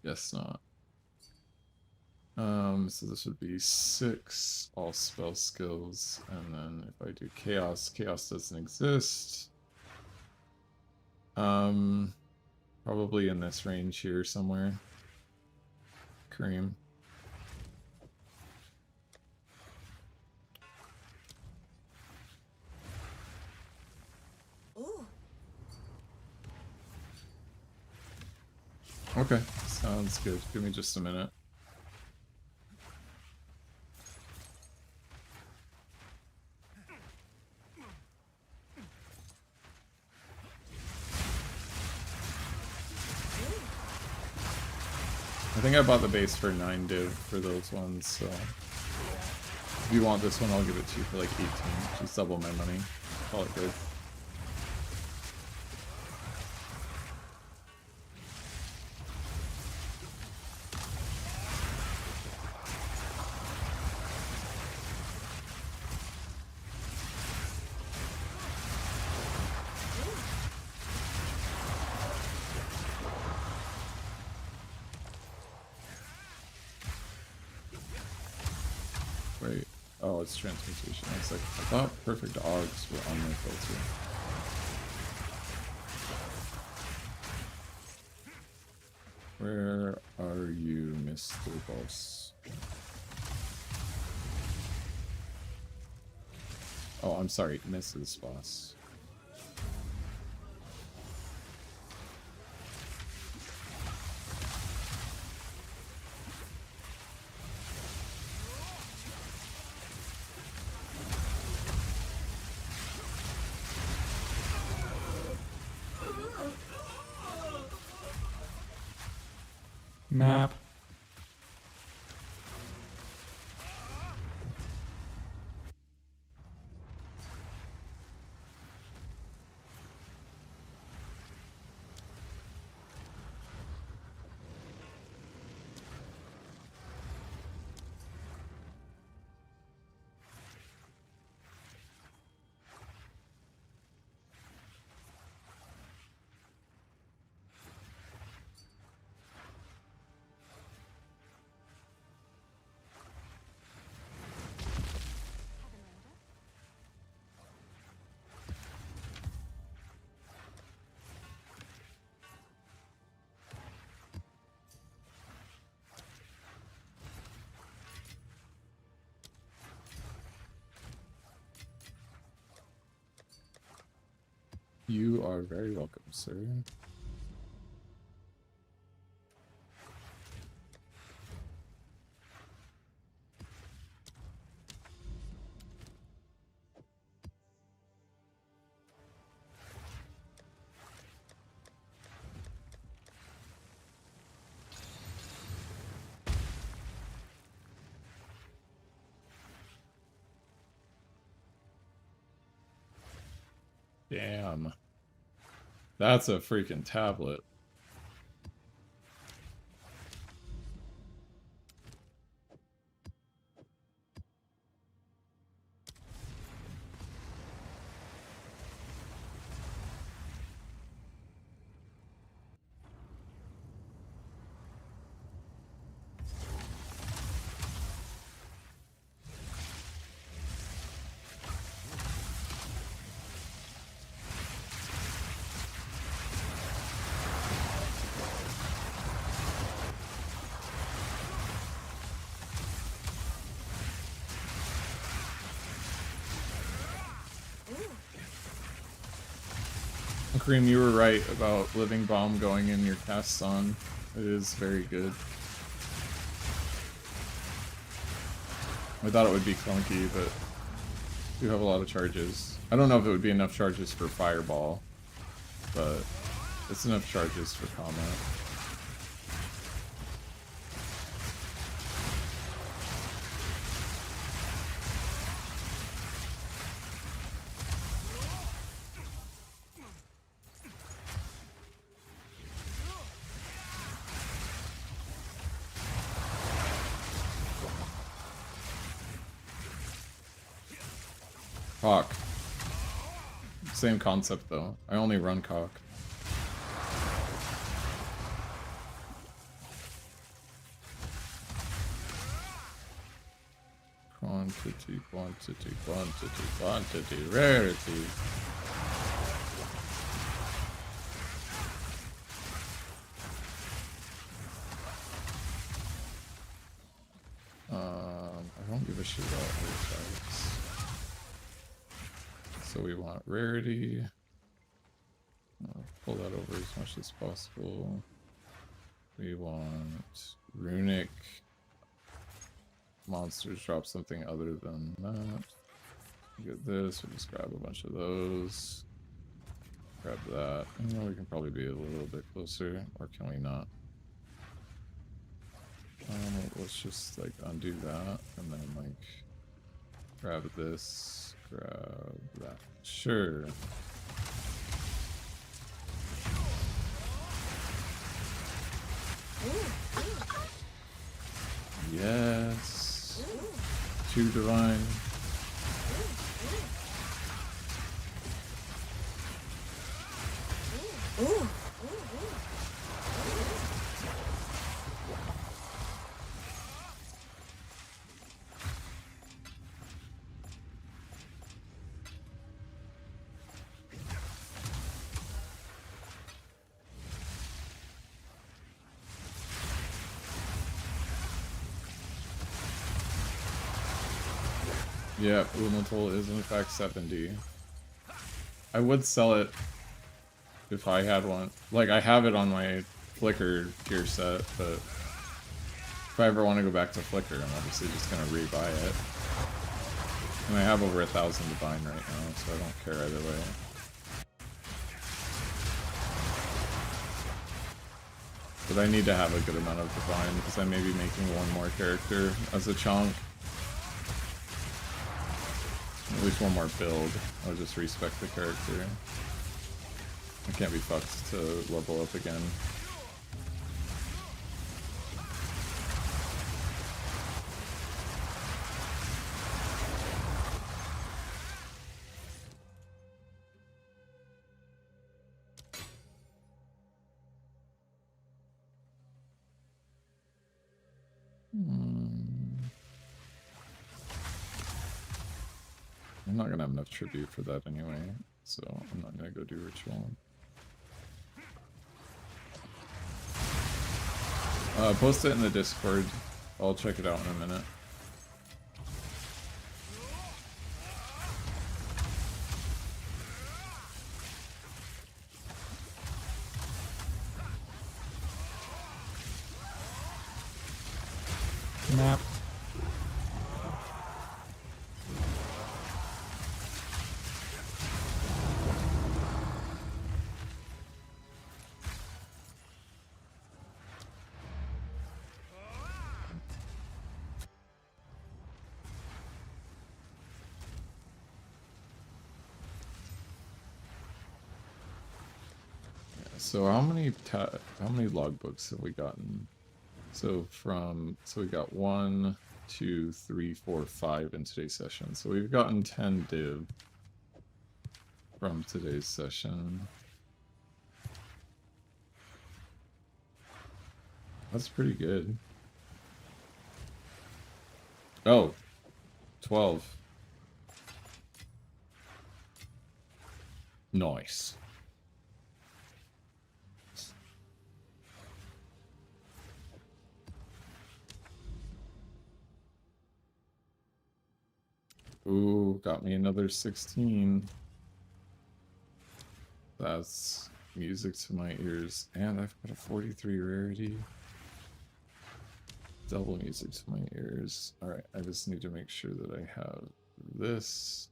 Guess not. So this would be 6 all spell skills, and then if I do chaos, chaos doesn't exist. Probably in this range here somewhere. Cream. Ooh. Okay, sounds good. Give me just a minute. I think I bought the base for 9 div for those ones, so if you want this one, I'll give it to you for like 18. Just double my money. Call it good. Wait. Oh, it's transmutation. I was like, I thought perfect odds were on my filter. Where are you, Mr. Boss? Oh, I'm sorry, Mrs. Boss. Map. You are very welcome, sir. Damn. That's a freaking tablet. Kareem, you were right about Living Bomb going in your cast on. It is very good. I thought it would be clunky, but you have a lot of charges. I don't know if it would be enough charges for Fireball, but it's enough charges for combat. same concept though. I only run cock. Quantity, quantity, quantity, quantity, rarity. I don't give a shit about other types. So we want rarity. Pull that over as much as possible. We want runic. Monsters drop something other than that. Get this, we'll just grab a bunch of those. Grab that. We can probably be a little bit closer, or can we not? Let's just like undo that, and then like grab this, grab that. Sure. Yes. 2 divine. Yeah, Umatol is in fact 70. I would sell it if I had one. Like, I have it on my Flickr gear set, but if I ever want to go back to Flickr, I'm obviously just gonna rebuy it. And I have over 1,000 divine right now, so I don't care either way. But I need to have a good amount of divine, because I may be making one more character as a Chonk. At least one more build. I'll just respect the character. I can't be fucked to level up again. I'm not gonna have enough tribute for that anyway, so I'm not gonna go do ritual. Post it in the Discord. I'll check it out in a minute. Map. So how many logbooks have we gotten? So we got 1, 2, 3, 4, 5 in today's session. So we've gotten 10 div from today's session. That's pretty good. Oh, 12. Nice. Ooh, got me another 16. That's music to my ears. And I've got a 43 rarity. Double music to my ears. Alright, I just need to make sure that I have this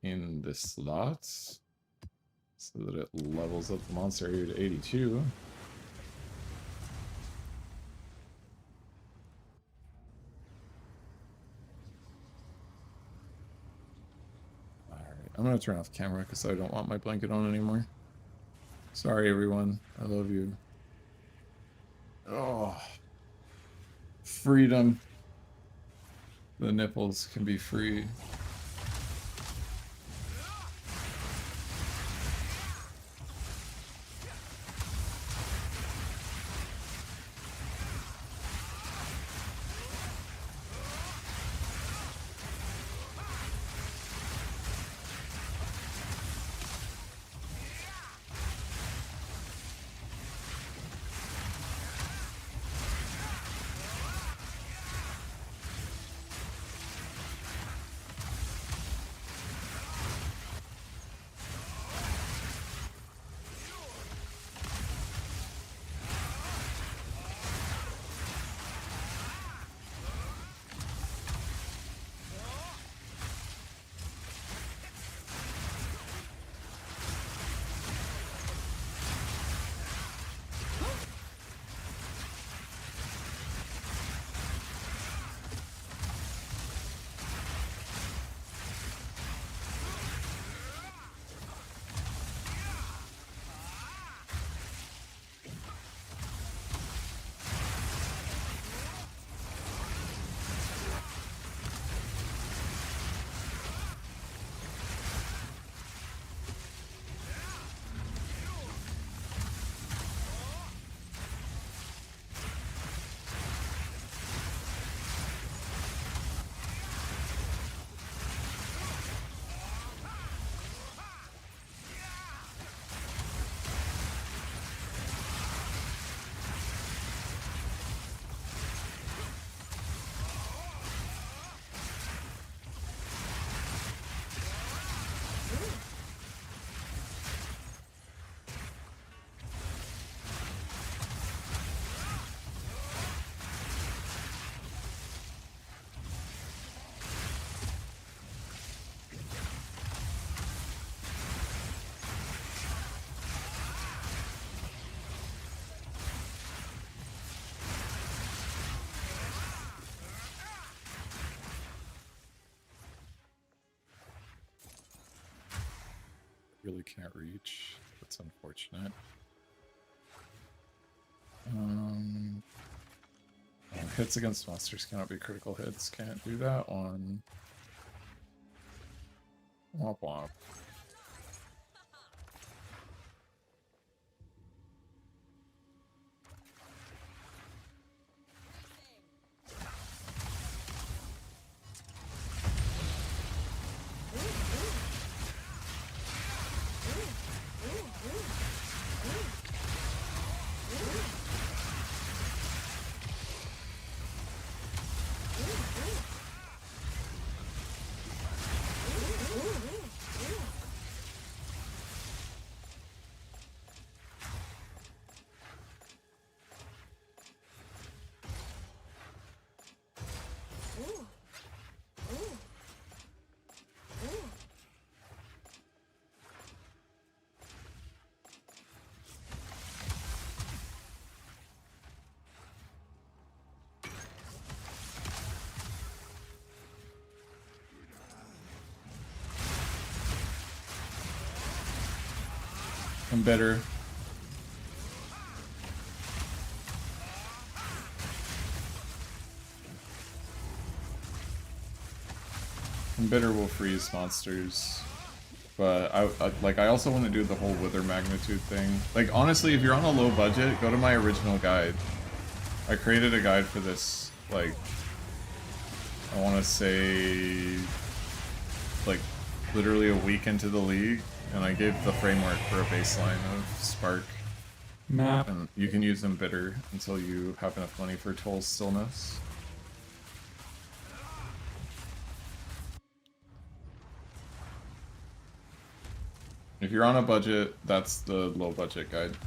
in the slots so that it levels up the monster area to 82. I'm gonna turn off camera because I don't want my blanket on anymore. Sorry, everyone. I love you. Oh, freedom. The nipples can be free. really can't reach. That's unfortunate. Hits against monsters cannot be critical hits. Can't do that one. Womp womp. I'm better. Embitter will freeze monsters, but I also want to do the whole wither magnitude thing. Like honestly, if you're on a low budget, go to my original guide. I created a guide for this, like I want to say like literally a week into the league, and I gave the framework for a baseline of Spark. Map. And you can use Embitter until you have enough money for Toll Stillness. If you're on a budget, that's the low budget guide.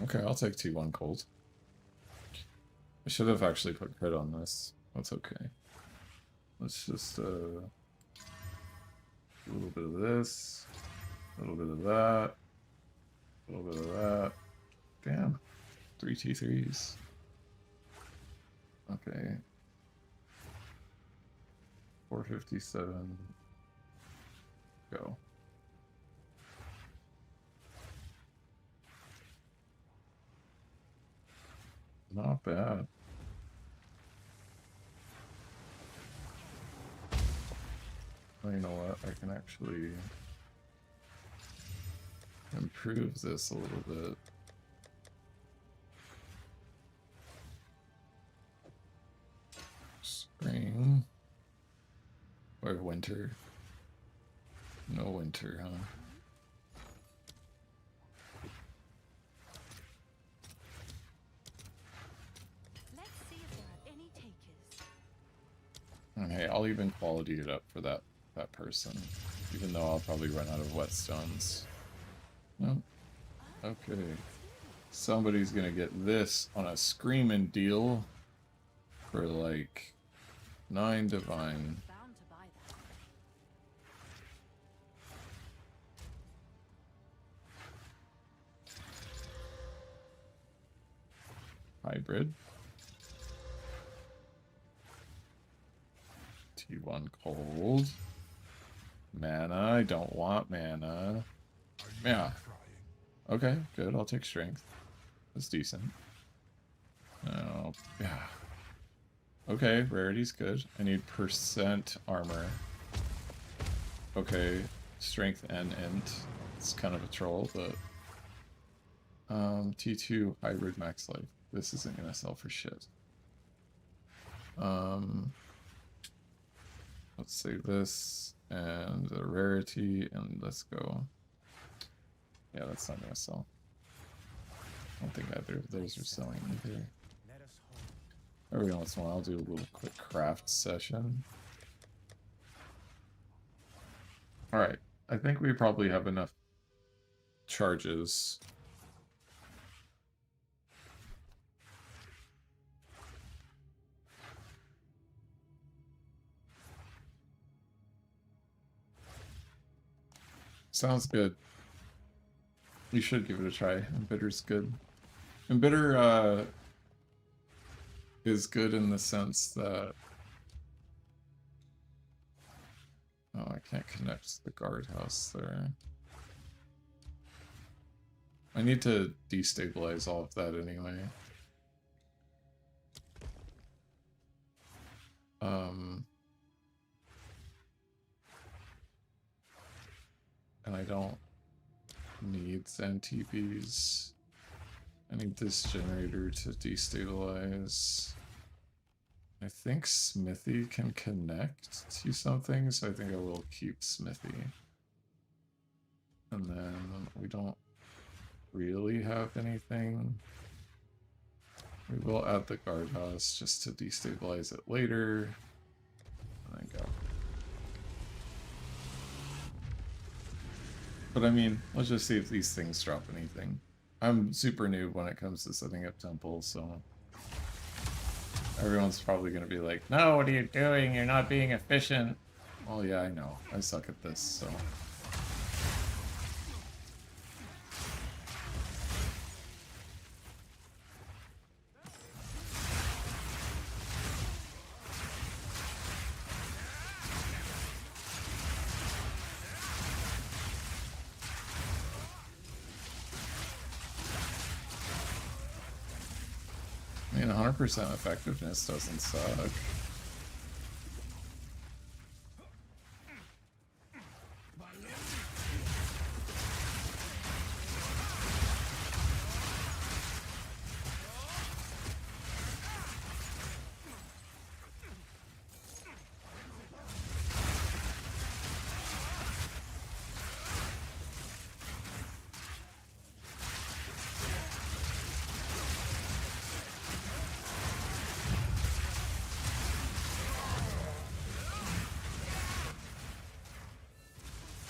Okay, I'll take T1 cold. I should have actually put crit on this. That's okay. Let's just do a little bit of this, a little bit of that, a little bit of that. Damn. 3 T3s. Okay. 457. Go. Not bad. Oh, you know what? I can actually improve this a little bit. Spring. Or winter. No winter, huh? Let's see if there are any takers. Okay, I'll even quality it up for that person. Even though I'll probably run out of whetstones. Nope. Okay. Somebody's gonna get this on a screaming deal for like 9 divine. Bound to buy that. Hybrid. T1 cold. Mana, I don't want mana. Yeah. Okay, good, I'll take strength. That's decent. Oh, yeah. Okay, rarity's good. I need percent armor. Okay, strength and int. It's kind of a troll, but... T2 hybrid max life. This isn't gonna sell for shit. Let's save this and the rarity and let's go. Yeah, that's not gonna sell. I don't think either of those are selling either. Every once in a while I'll do a little quick craft session. Alright, I think we probably have enough charges Sounds good. You should give it a try. Embitter's good. Embitter is good in the sense that oh, I can't connect the guardhouse there. I need to destabilize all of that anyway. And I don't need NTPs. I need this generator to destabilize. I think Smithy can connect to something, so I think I will keep Smithy. And then we don't really have anything. We will add the guardhouse just to destabilize it later. And then go. But I mean, let's just see if these things drop anything. I'm super noob when it comes to setting up temples, so everyone's probably going to be like, no, what are you doing? You're not being efficient. Well, yeah, I know. I suck at this, so... I mean, 100% effectiveness doesn't suck.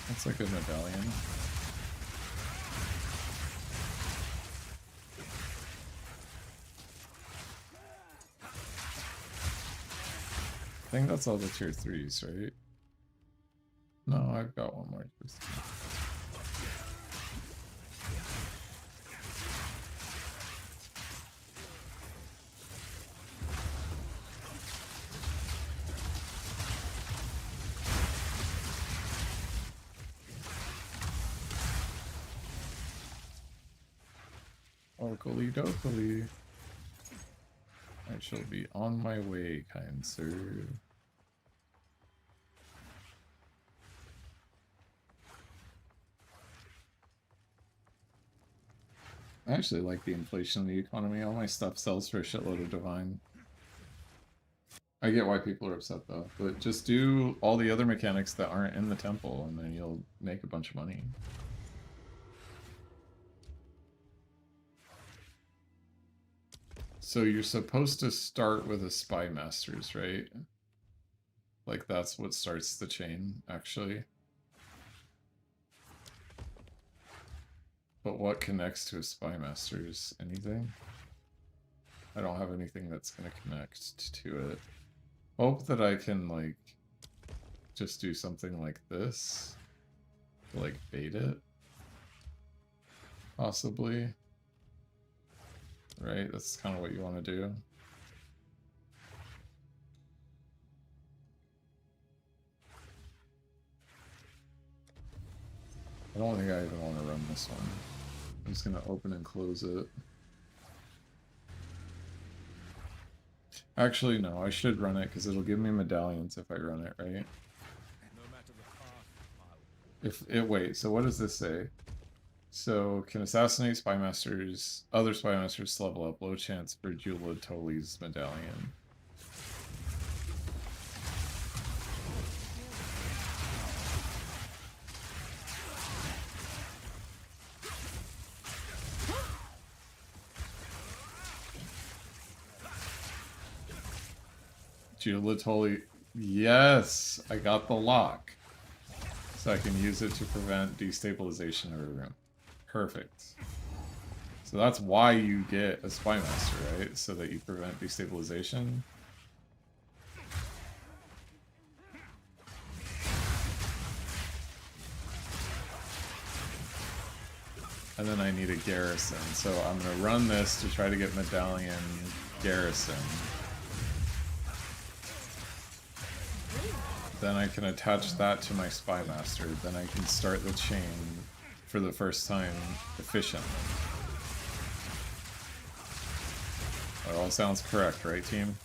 That's a good medallion. I think that's all the tier 3s, right? No, I've got one more. Okily dokily. I shall be on my way, kind sir. I actually like the inflation in the economy. All my stuff sells for a shitload of divine. I get why people are upset though, but just do all the other mechanics that aren't in the temple and then you'll make a bunch of money. So you're supposed to start with a Spy Masters, right? Like that's what starts the chain, actually. But what connects to a Spy Masters? Anything? I don't have anything that's gonna connect to it. Hope that I can, like, just do something like this. To, like, bait it. Possibly. Right? That's kind of what you want to do. I don't think I even want to run this one. I'm just going to open and close it. Actually, no, I should run it because it'll give me medallions if I run it, right? If it wait, so what does this say? So can assassinate spy masters, other spy masters level up, low chance for Jula Toli's medallion. Jula Toli, yes, I got the lock. So I can use it to prevent destabilization of a room. Perfect. So that's why you get a Spy Master, right? So that you prevent destabilization. And then I need a garrison. So I'm going to run this to try to get Medallion Garrison. Then I can attach that to my Spy Master. Then I can start the chain for the first time efficiently. That all sounds correct, right, team?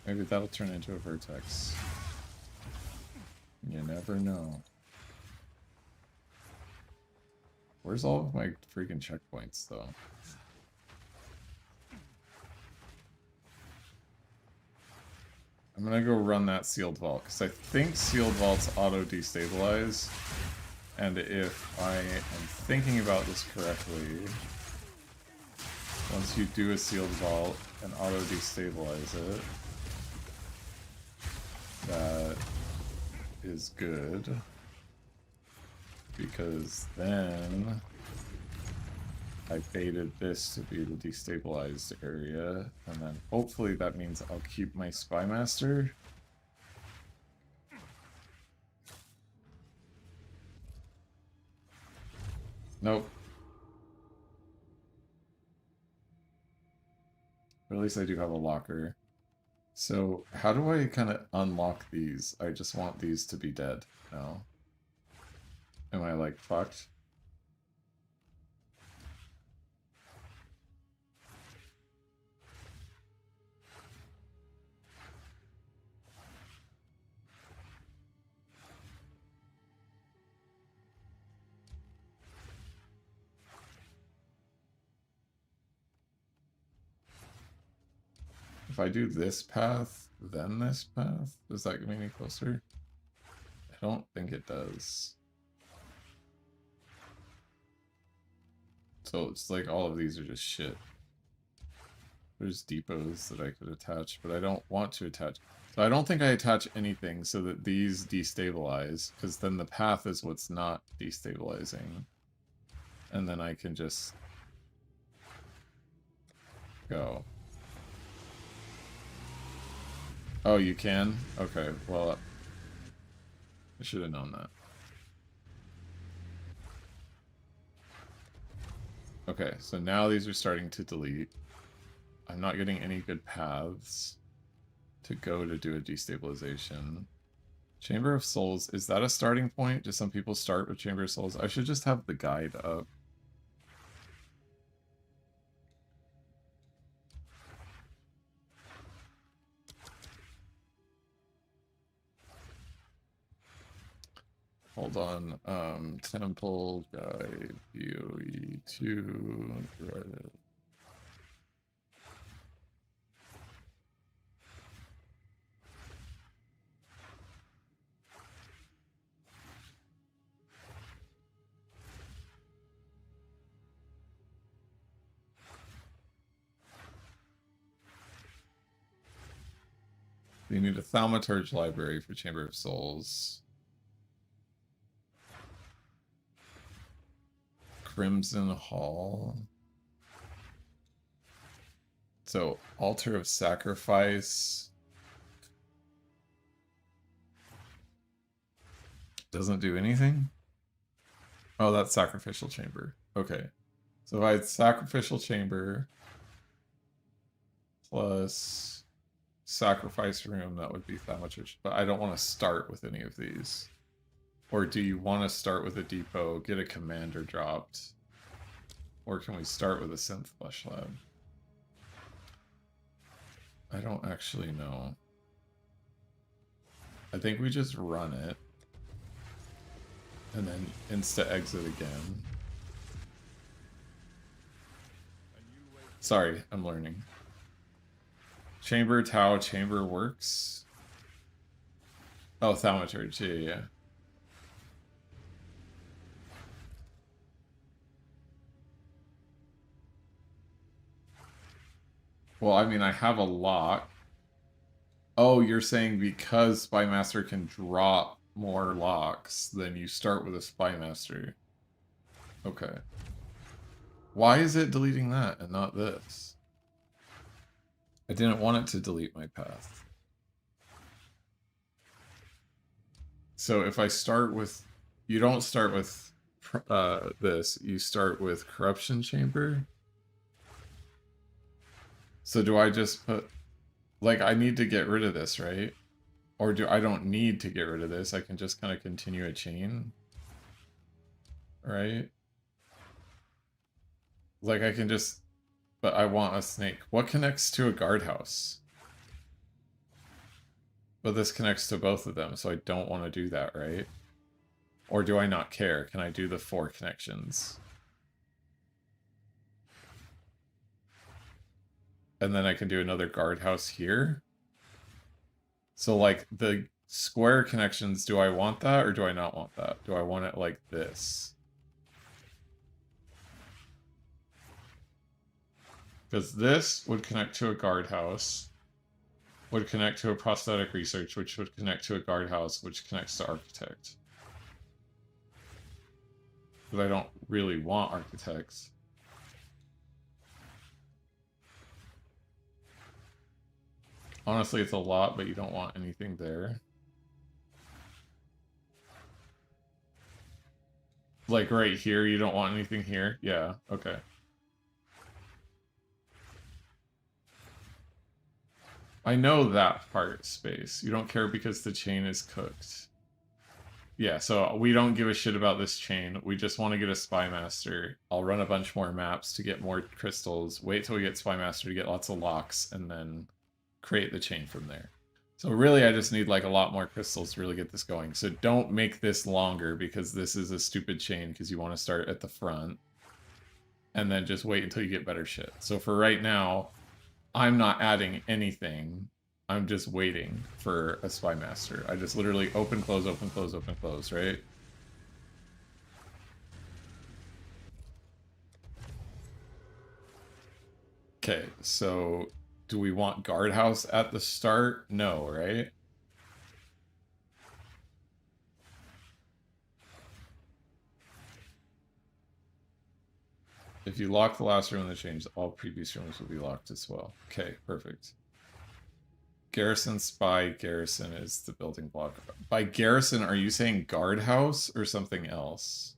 Maybe that'll turn into a vertex. You never know. Where's all of my freaking checkpoints, though? I'm gonna go run that sealed vault, because I think sealed vaults auto-destabilize. And if I am thinking about this correctly, once you do a sealed vault and auto-destabilize it, that is good, because then I baited this to be the destabilized area, and then hopefully that means I'll keep my Spy Master. Nope. Or at least I do have a locker. So, how do I kind of unlock these? I just want these to be dead now. Am I, like, fucked? If I do this path, then this path, does that get me any closer? I don't think it does. So it's like all of these are just shit. There's depots that I could attach, but I don't want to attach. So I don't think I attach anything so that these destabilize, because then the path is what's not destabilizing. And then I can just go. Oh, you can? Okay, well, I should have known that. Okay, so now these are starting to delete. I'm not getting any good paths to go to do a destabilization. Chamber of Souls, is that a starting point? Do some people start with Chamber of Souls? I should just have the guide up. Hold on, Temple Guide, PoE 2, right. You need a Thaumaturge library for Chamber of Souls. Crimson Hall. So, Altar of Sacrifice doesn't do anything? Oh, that's Sacrificial Chamber. Okay. So if I had Sacrificial Chamber plus Sacrifice Room, that would be Thaumaturge. But I don't want to start with any of these. Or do you want to start with a depot, get a commander dropped? Or can we start with a Synth Flesh Lab? I don't actually know. I think we just run it. And then insta-exit again. Sorry, I'm learning. Chamber, Tau, Chamber works. Oh, Thaumaturge, yeah. Well, I mean, I have a lock. Oh, you're saying because Spymaster can drop more locks, then you start with a Spymaster. Okay. Why is it deleting that and not this? I didn't want it to delete my path. So if I start with... You don't start with this. You start with Corruption Chamber. So do I just put... Like, I need to get rid of this, right? Or do I don't need to get rid of this? I can just kind of continue a chain. Right? Like, I can just... But I want a snake. What connects to a guardhouse? But this connects to both of them, so I don't want to do that, right? Or do I not care? Can I do the 4 connections? And then I can do another guardhouse here? So, like, the square connections, do I want that or do I not want that? Do I want it like this? Because this would connect to a guardhouse, would connect to a prosthetic research, which would connect to a guardhouse, which connects to architect. But I don't really want architects. Honestly, it's a lot, but you don't want anything there. Like right here, you don't want anything here? Yeah, okay. I know that part, Space. You don't care because the chain is cooked. Yeah, so we don't give a shit about this chain. We just want to get a Spymaster. I'll run a bunch more maps to get more crystals. Wait till we get Spymaster to get lots of locks, and then create the chain from there. So really, I just need like a lot more crystals to really get this going. So don't make this longer because this is a stupid chain because you want to start at the front. And then just wait until you get better shit. So for right now, I'm not adding anything. I'm just waiting for a Spymaster. I just literally open, close, open, close, open, close, right? Okay, so do we want guardhouse at the start? No, right? If you lock the last room in the change, all previous rooms will be locked as well. Okay, perfect. Garrison, spy, garrison is the building block. By garrison, are you saying guardhouse or something else?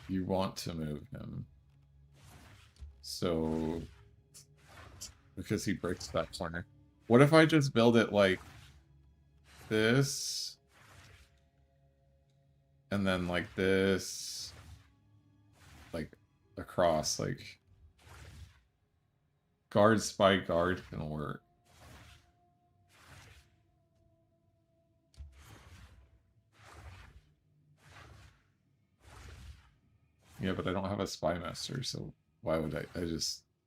You want to move him. So, because he breaks that corner. What if I just build it like this? And then like this, like across, like guard, spy, guard can work. Yeah, but I don't have a spy master, so why would I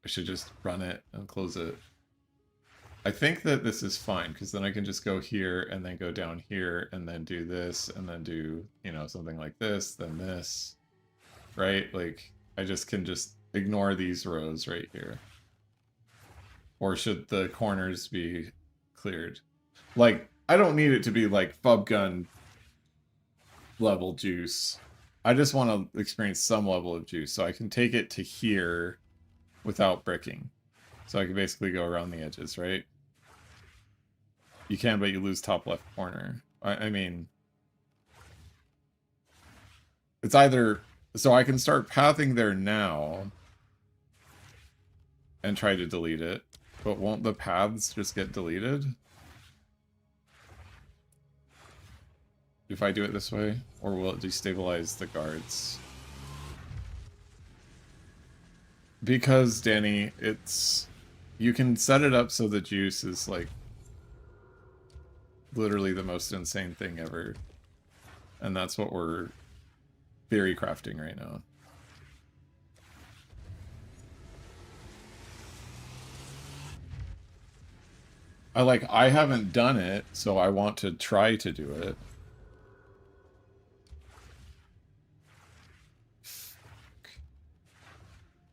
should just run it and close it. I think that this is fine, because then I can just go here, and then go down here, and then do this, and then do, you know, something like this, then this, right? Like, I just can just ignore these rows right here. Or should the corners be cleared? Like, I don't need it to be like Fub Gun level juice. I just want to experience some level of juice, so I can take it to here without bricking. So I can basically go around the edges, right? You can, but you lose top left corner. I mean... It's either... So I can start pathing there now and try to delete it, but won't the paths just get deleted if I do it this way? Or will it destabilize the guards? Because, Danny, it's... You can set it up so the juice is, like, literally the most insane thing ever. And that's what we're theory crafting right now. I haven't done it, so I want to try to do it.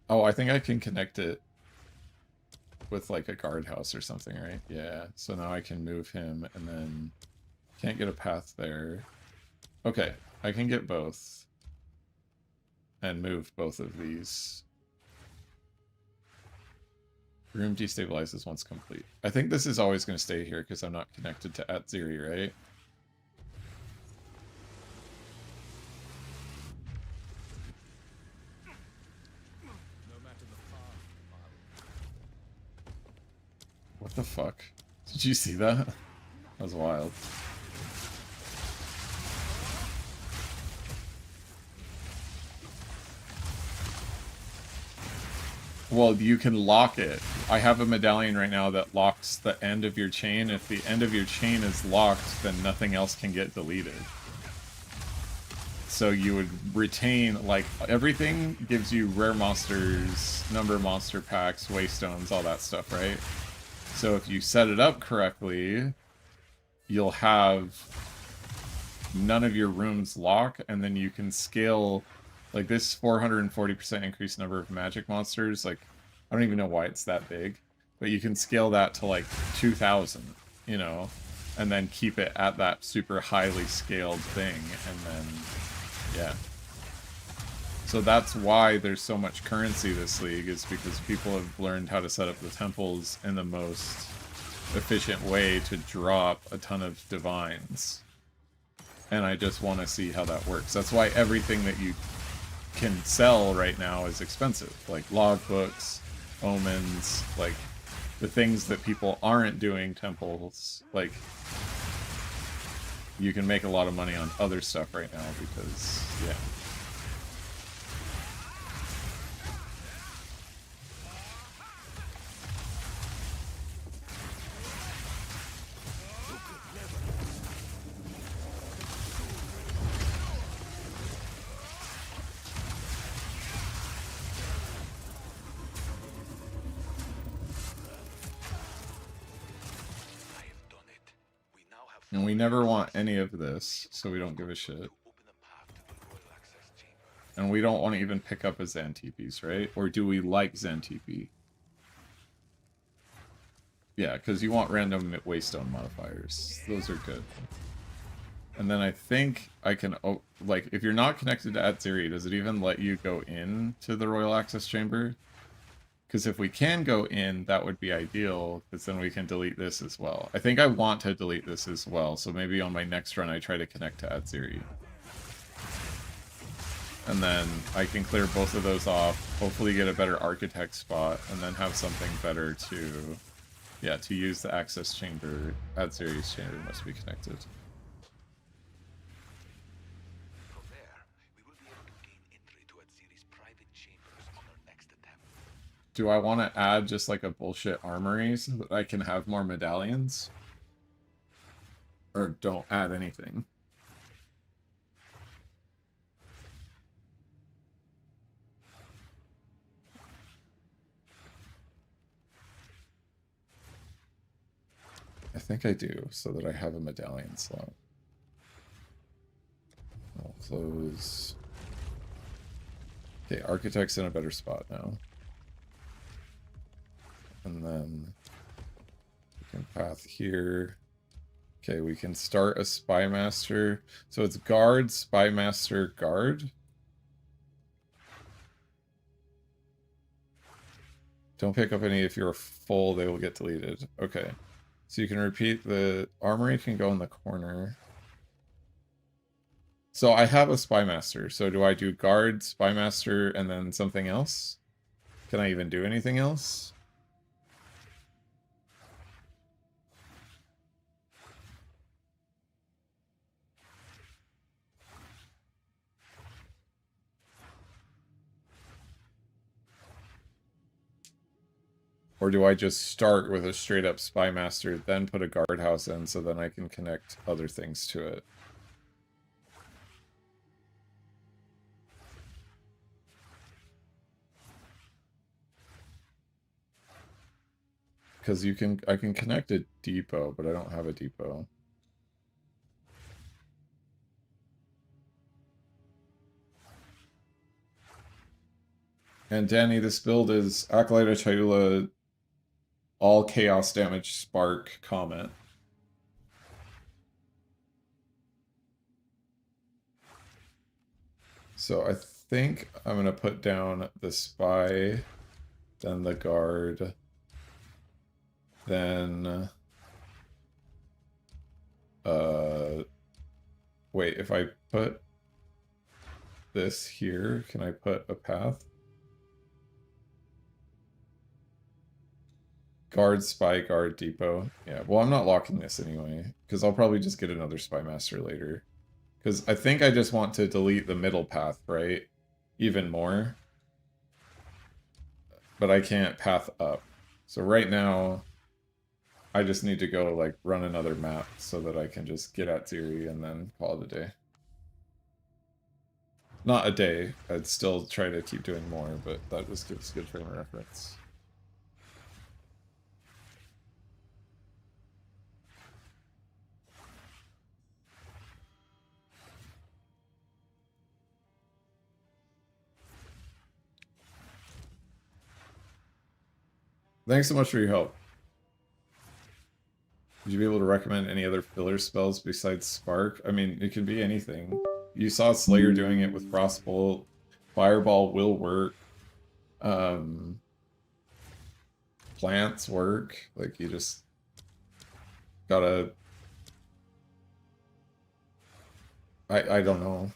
Oh, I think I can connect it with like a guardhouse or something, right? Yeah, so now I can move him and then can't get a path there. Okay, I can get both and move both of these. Room destabilizes once complete. I think this is always going to stay here because I'm not connected to Atziri, right? What the fuck? Did you see that? That was wild. Well, you can lock it. I have a medallion right now that locks the end of your chain. If the end of your chain is locked, then nothing else can get deleted. So you would retain, like, everything gives you rare monsters, number of monster packs, waystones, all that stuff, right? So if you set it up correctly, you'll have none of your rooms lock, and then you can scale, like, this 440% increased number of magic monsters. Like, I don't even know why it's that big, but you can scale that to like 2,000, you know, and then keep it at that super highly scaled thing, and then yeah. So that's why there's so much currency this league, is because people have learned how to set up the temples in the most efficient way to drop a ton of divines. And I just want to see how that works. That's why everything that you can sell right now is expensive. Like logbooks, omens, like the things that people aren't doing temples. Like, you can make a lot of money on other stuff right now because, yeah. And we never want any of this, so we don't give a shit. And we don't want to even pick up a Xantippes, right? Or do we like Xantippe? Yeah, because you want random waystone modifiers. Those are good. And then I think I can... Oh, like, if you're not connected to Atziri, does it even let you go in to the Royal Access Chamber? Because if we can go in, that would be ideal, because then we can delete this as well. I think I want to delete this as well, so maybe on my next run I try to connect to Atziri. And then I can clear both of those off, hopefully get a better architect spot, and then have something better to... Yeah, to use the access chamber. Atziri's chamber must be connected. Do I want to add just like a bullshit armory so that I can have more medallions? Or don't add anything? I think I do, so that I have a medallion slot. I'll close. Okay, architect's in a better spot now. And then we can path here. Okay, we can start a spy master. So it's guard, spy master, guard. Don't pick up any if you're full, they will get deleted. Okay. So you can repeat the armory can go in the corner. So I have a spy master. So do I do guard, spy master, and then something else? Can I even do anything else? Or do I just start with a straight up spy master, then put a guardhouse in so then I can connect other things to it? because I can connect a depot, but I don't have a depot. And Danny, this build is Acolyte of Chayula, all chaos damage, spark, comet. So I think I'm gonna put down the spy, then the guard, then wait, if I put this here, can I put a path? Guard, spy, guard, depot. Yeah, well, I'm not locking this anyway, because I'll probably just get another spy master later. Because I think I just want to delete the middle path, right? Even more. But I can't path up. So right now, I just need to go, like, run another map so that I can just get at Ziri and then call it a day. Not a day. I'd still try to keep doing more, but that just gives good frame of reference. Thanks so much for your help. Would you be able to recommend any other filler spells besides Spark? I mean, it could be anything. You saw Slayer doing it with Frostbolt. Fireball will work. Plants work. Like, you just gotta... I don't know.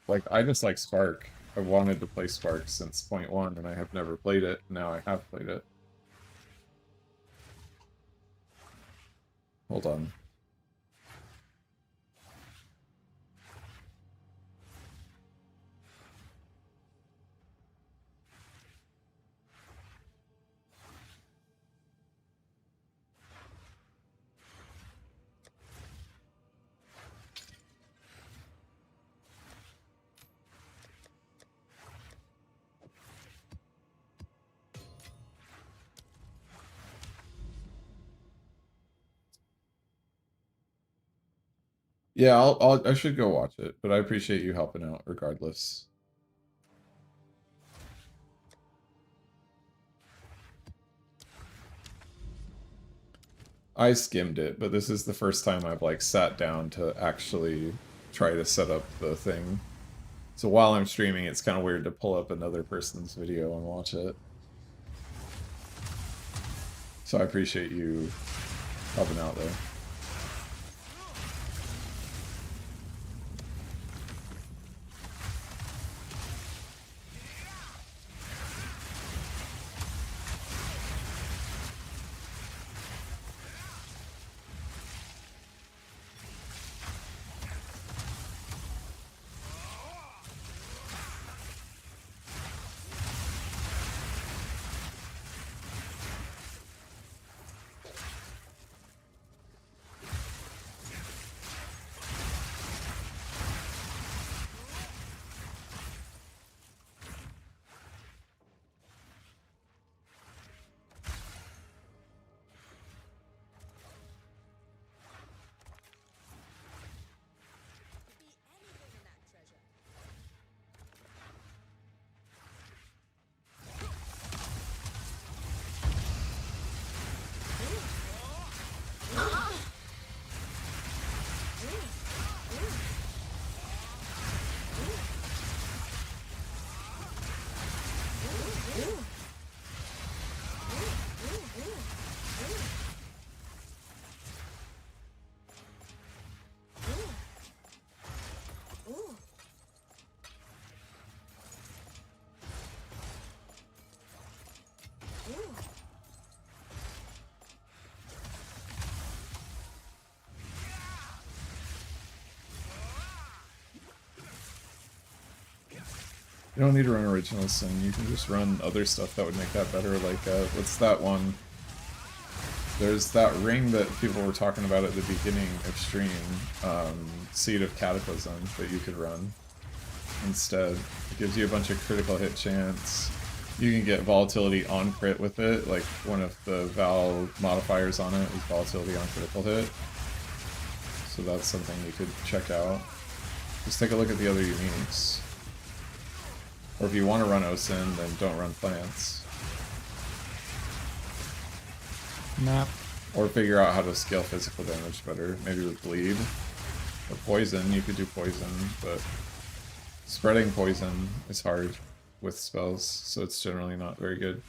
Like, I just like Spark. I've wanted to play Spark since point 1, and I have never played it. Now I have played it. Hold on. Yeah, I should go watch it, but I appreciate you helping out regardless. I skimmed it, but this is the first time I've like sat down to actually try to set up the thing. So while I'm streaming, it's kind of weird to pull up another person's video and watch it. So I appreciate you helping out there. You don't need to run Original Sin, you can just run other stuff that would make that better, like, what's that one? There's that ring that people were talking about at the beginning of stream, Seed of Cataclysm, that you could run instead. It gives you a bunch of critical hit chance, You can get volatility on crit with it, like one of the Val modifiers on it is volatility on critical hit. So that's something you could check out. Just take a look at the other uniques. Or if you want to run Osin, then don't run plants. Map. Or figure out how to scale physical damage better. Maybe with bleed. Or poison, you could do poison, but spreading poison is hard with spells, so it's generally not very good.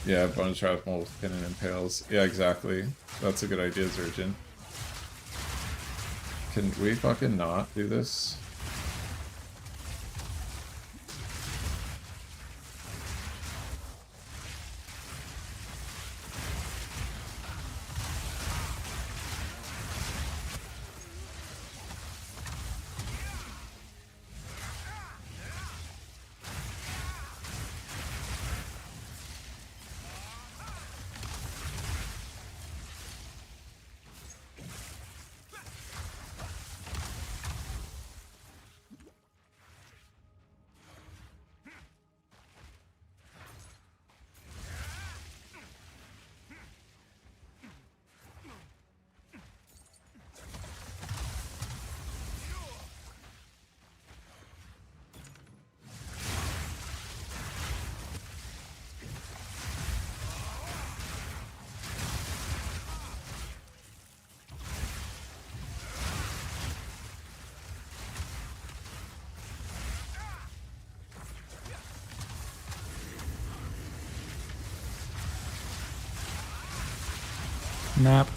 Yeah, bonus shrapnel with pin and impales. Yeah, exactly. That's a good idea, Zergin. Can we fucking not do this? Map.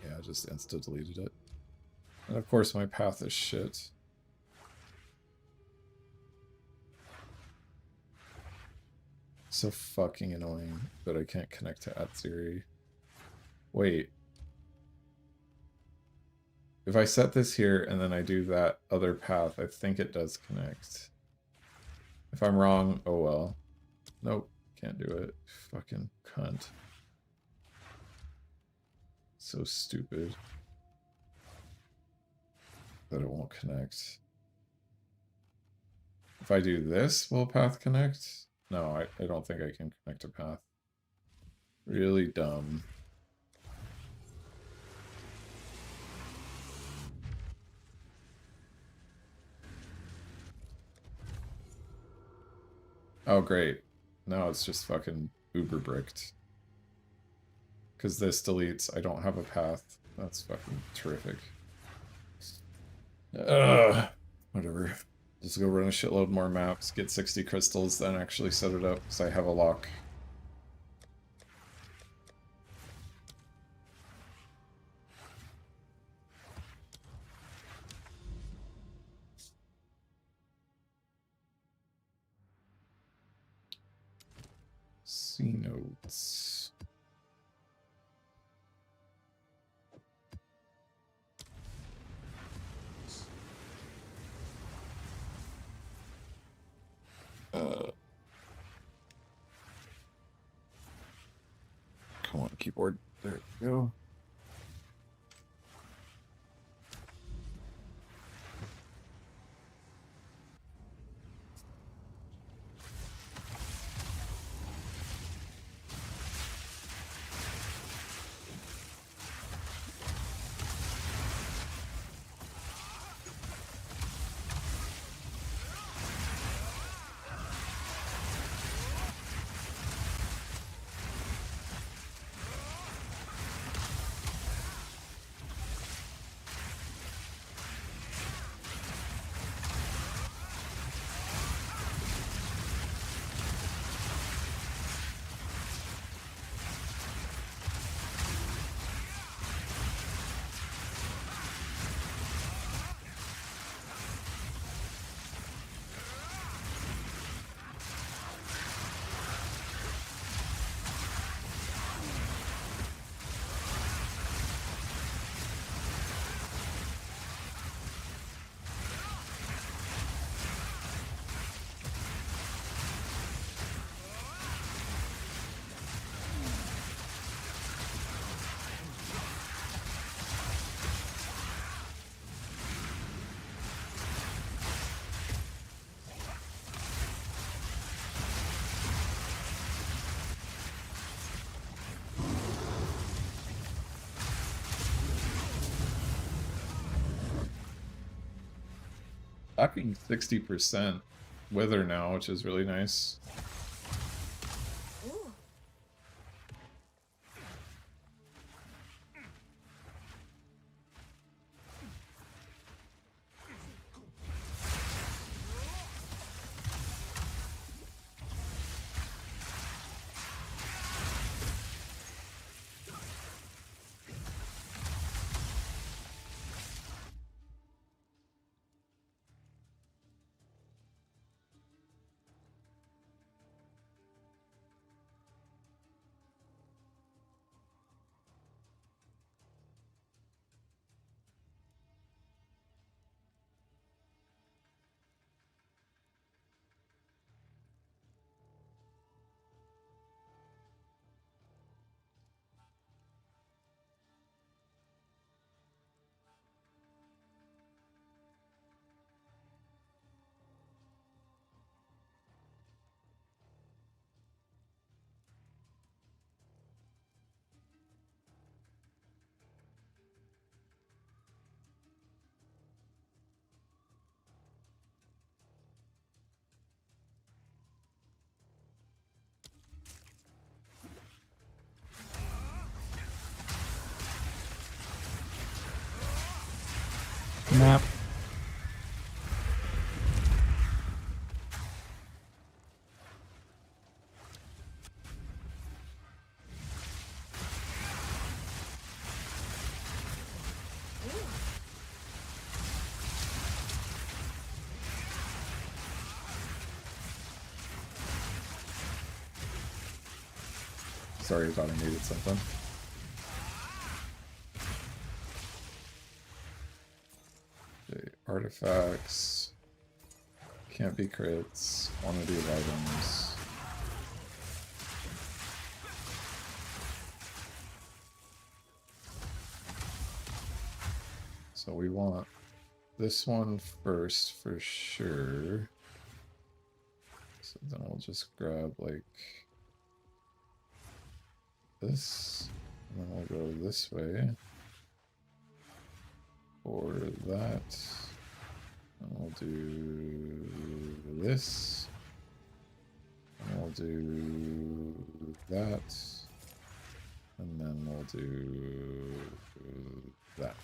Yeah, I just insta-deleted it. And of course my path is shit. So fucking annoying that I can't connect to Atziri. Wait. If I set this here and then I do that other path, I think it does connect. If I'm wrong, oh well. Nope, can't do it. Fucking cunt. So stupid. That it won't connect. If I do this, will path connect? No, I don't think I can connect a path. Really dumb. Oh, great. Now it's just fucking uber bricked. Because this deletes, I don't have a path. That's fucking terrific. Whatever. Just go run a shitload more maps, get 60 crystals, then actually set it up, because I have a lock. C notes. Come on, keyboard. There we go. stacking 60% Wither now, which is really nice. Ooh. Nap. Sorry, I thought I needed something. Okay, artifacts. Can't be crits. Quantity of items. So we want this one first for sure. So then we'll just grab like this, and then we'll go this way. Or that. And we'll do this. And we'll do that. And then we'll do that.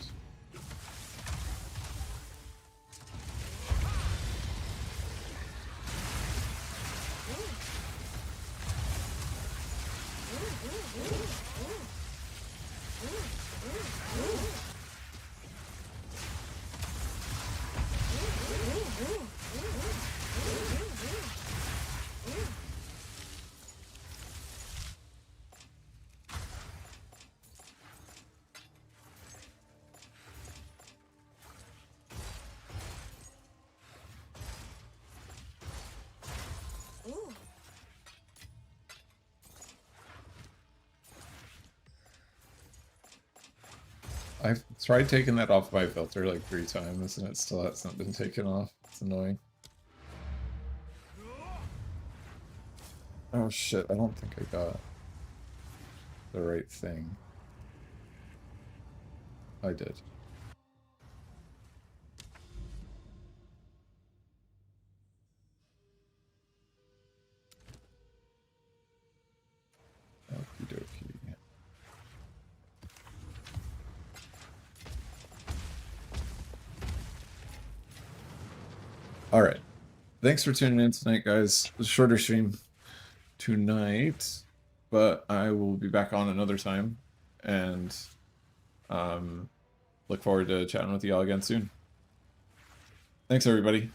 Ooh. I've tried taking that off my filter like 3 times and it still hasn't been taken off. It's annoying. Oh shit, I don't think I got the right thing. I did. Okie dokie. Alright. Thanks for tuning in tonight, guys. It was a shorter stream tonight, but I will be back on another time. And look forward to chatting with you all again soon. Thanks, everybody.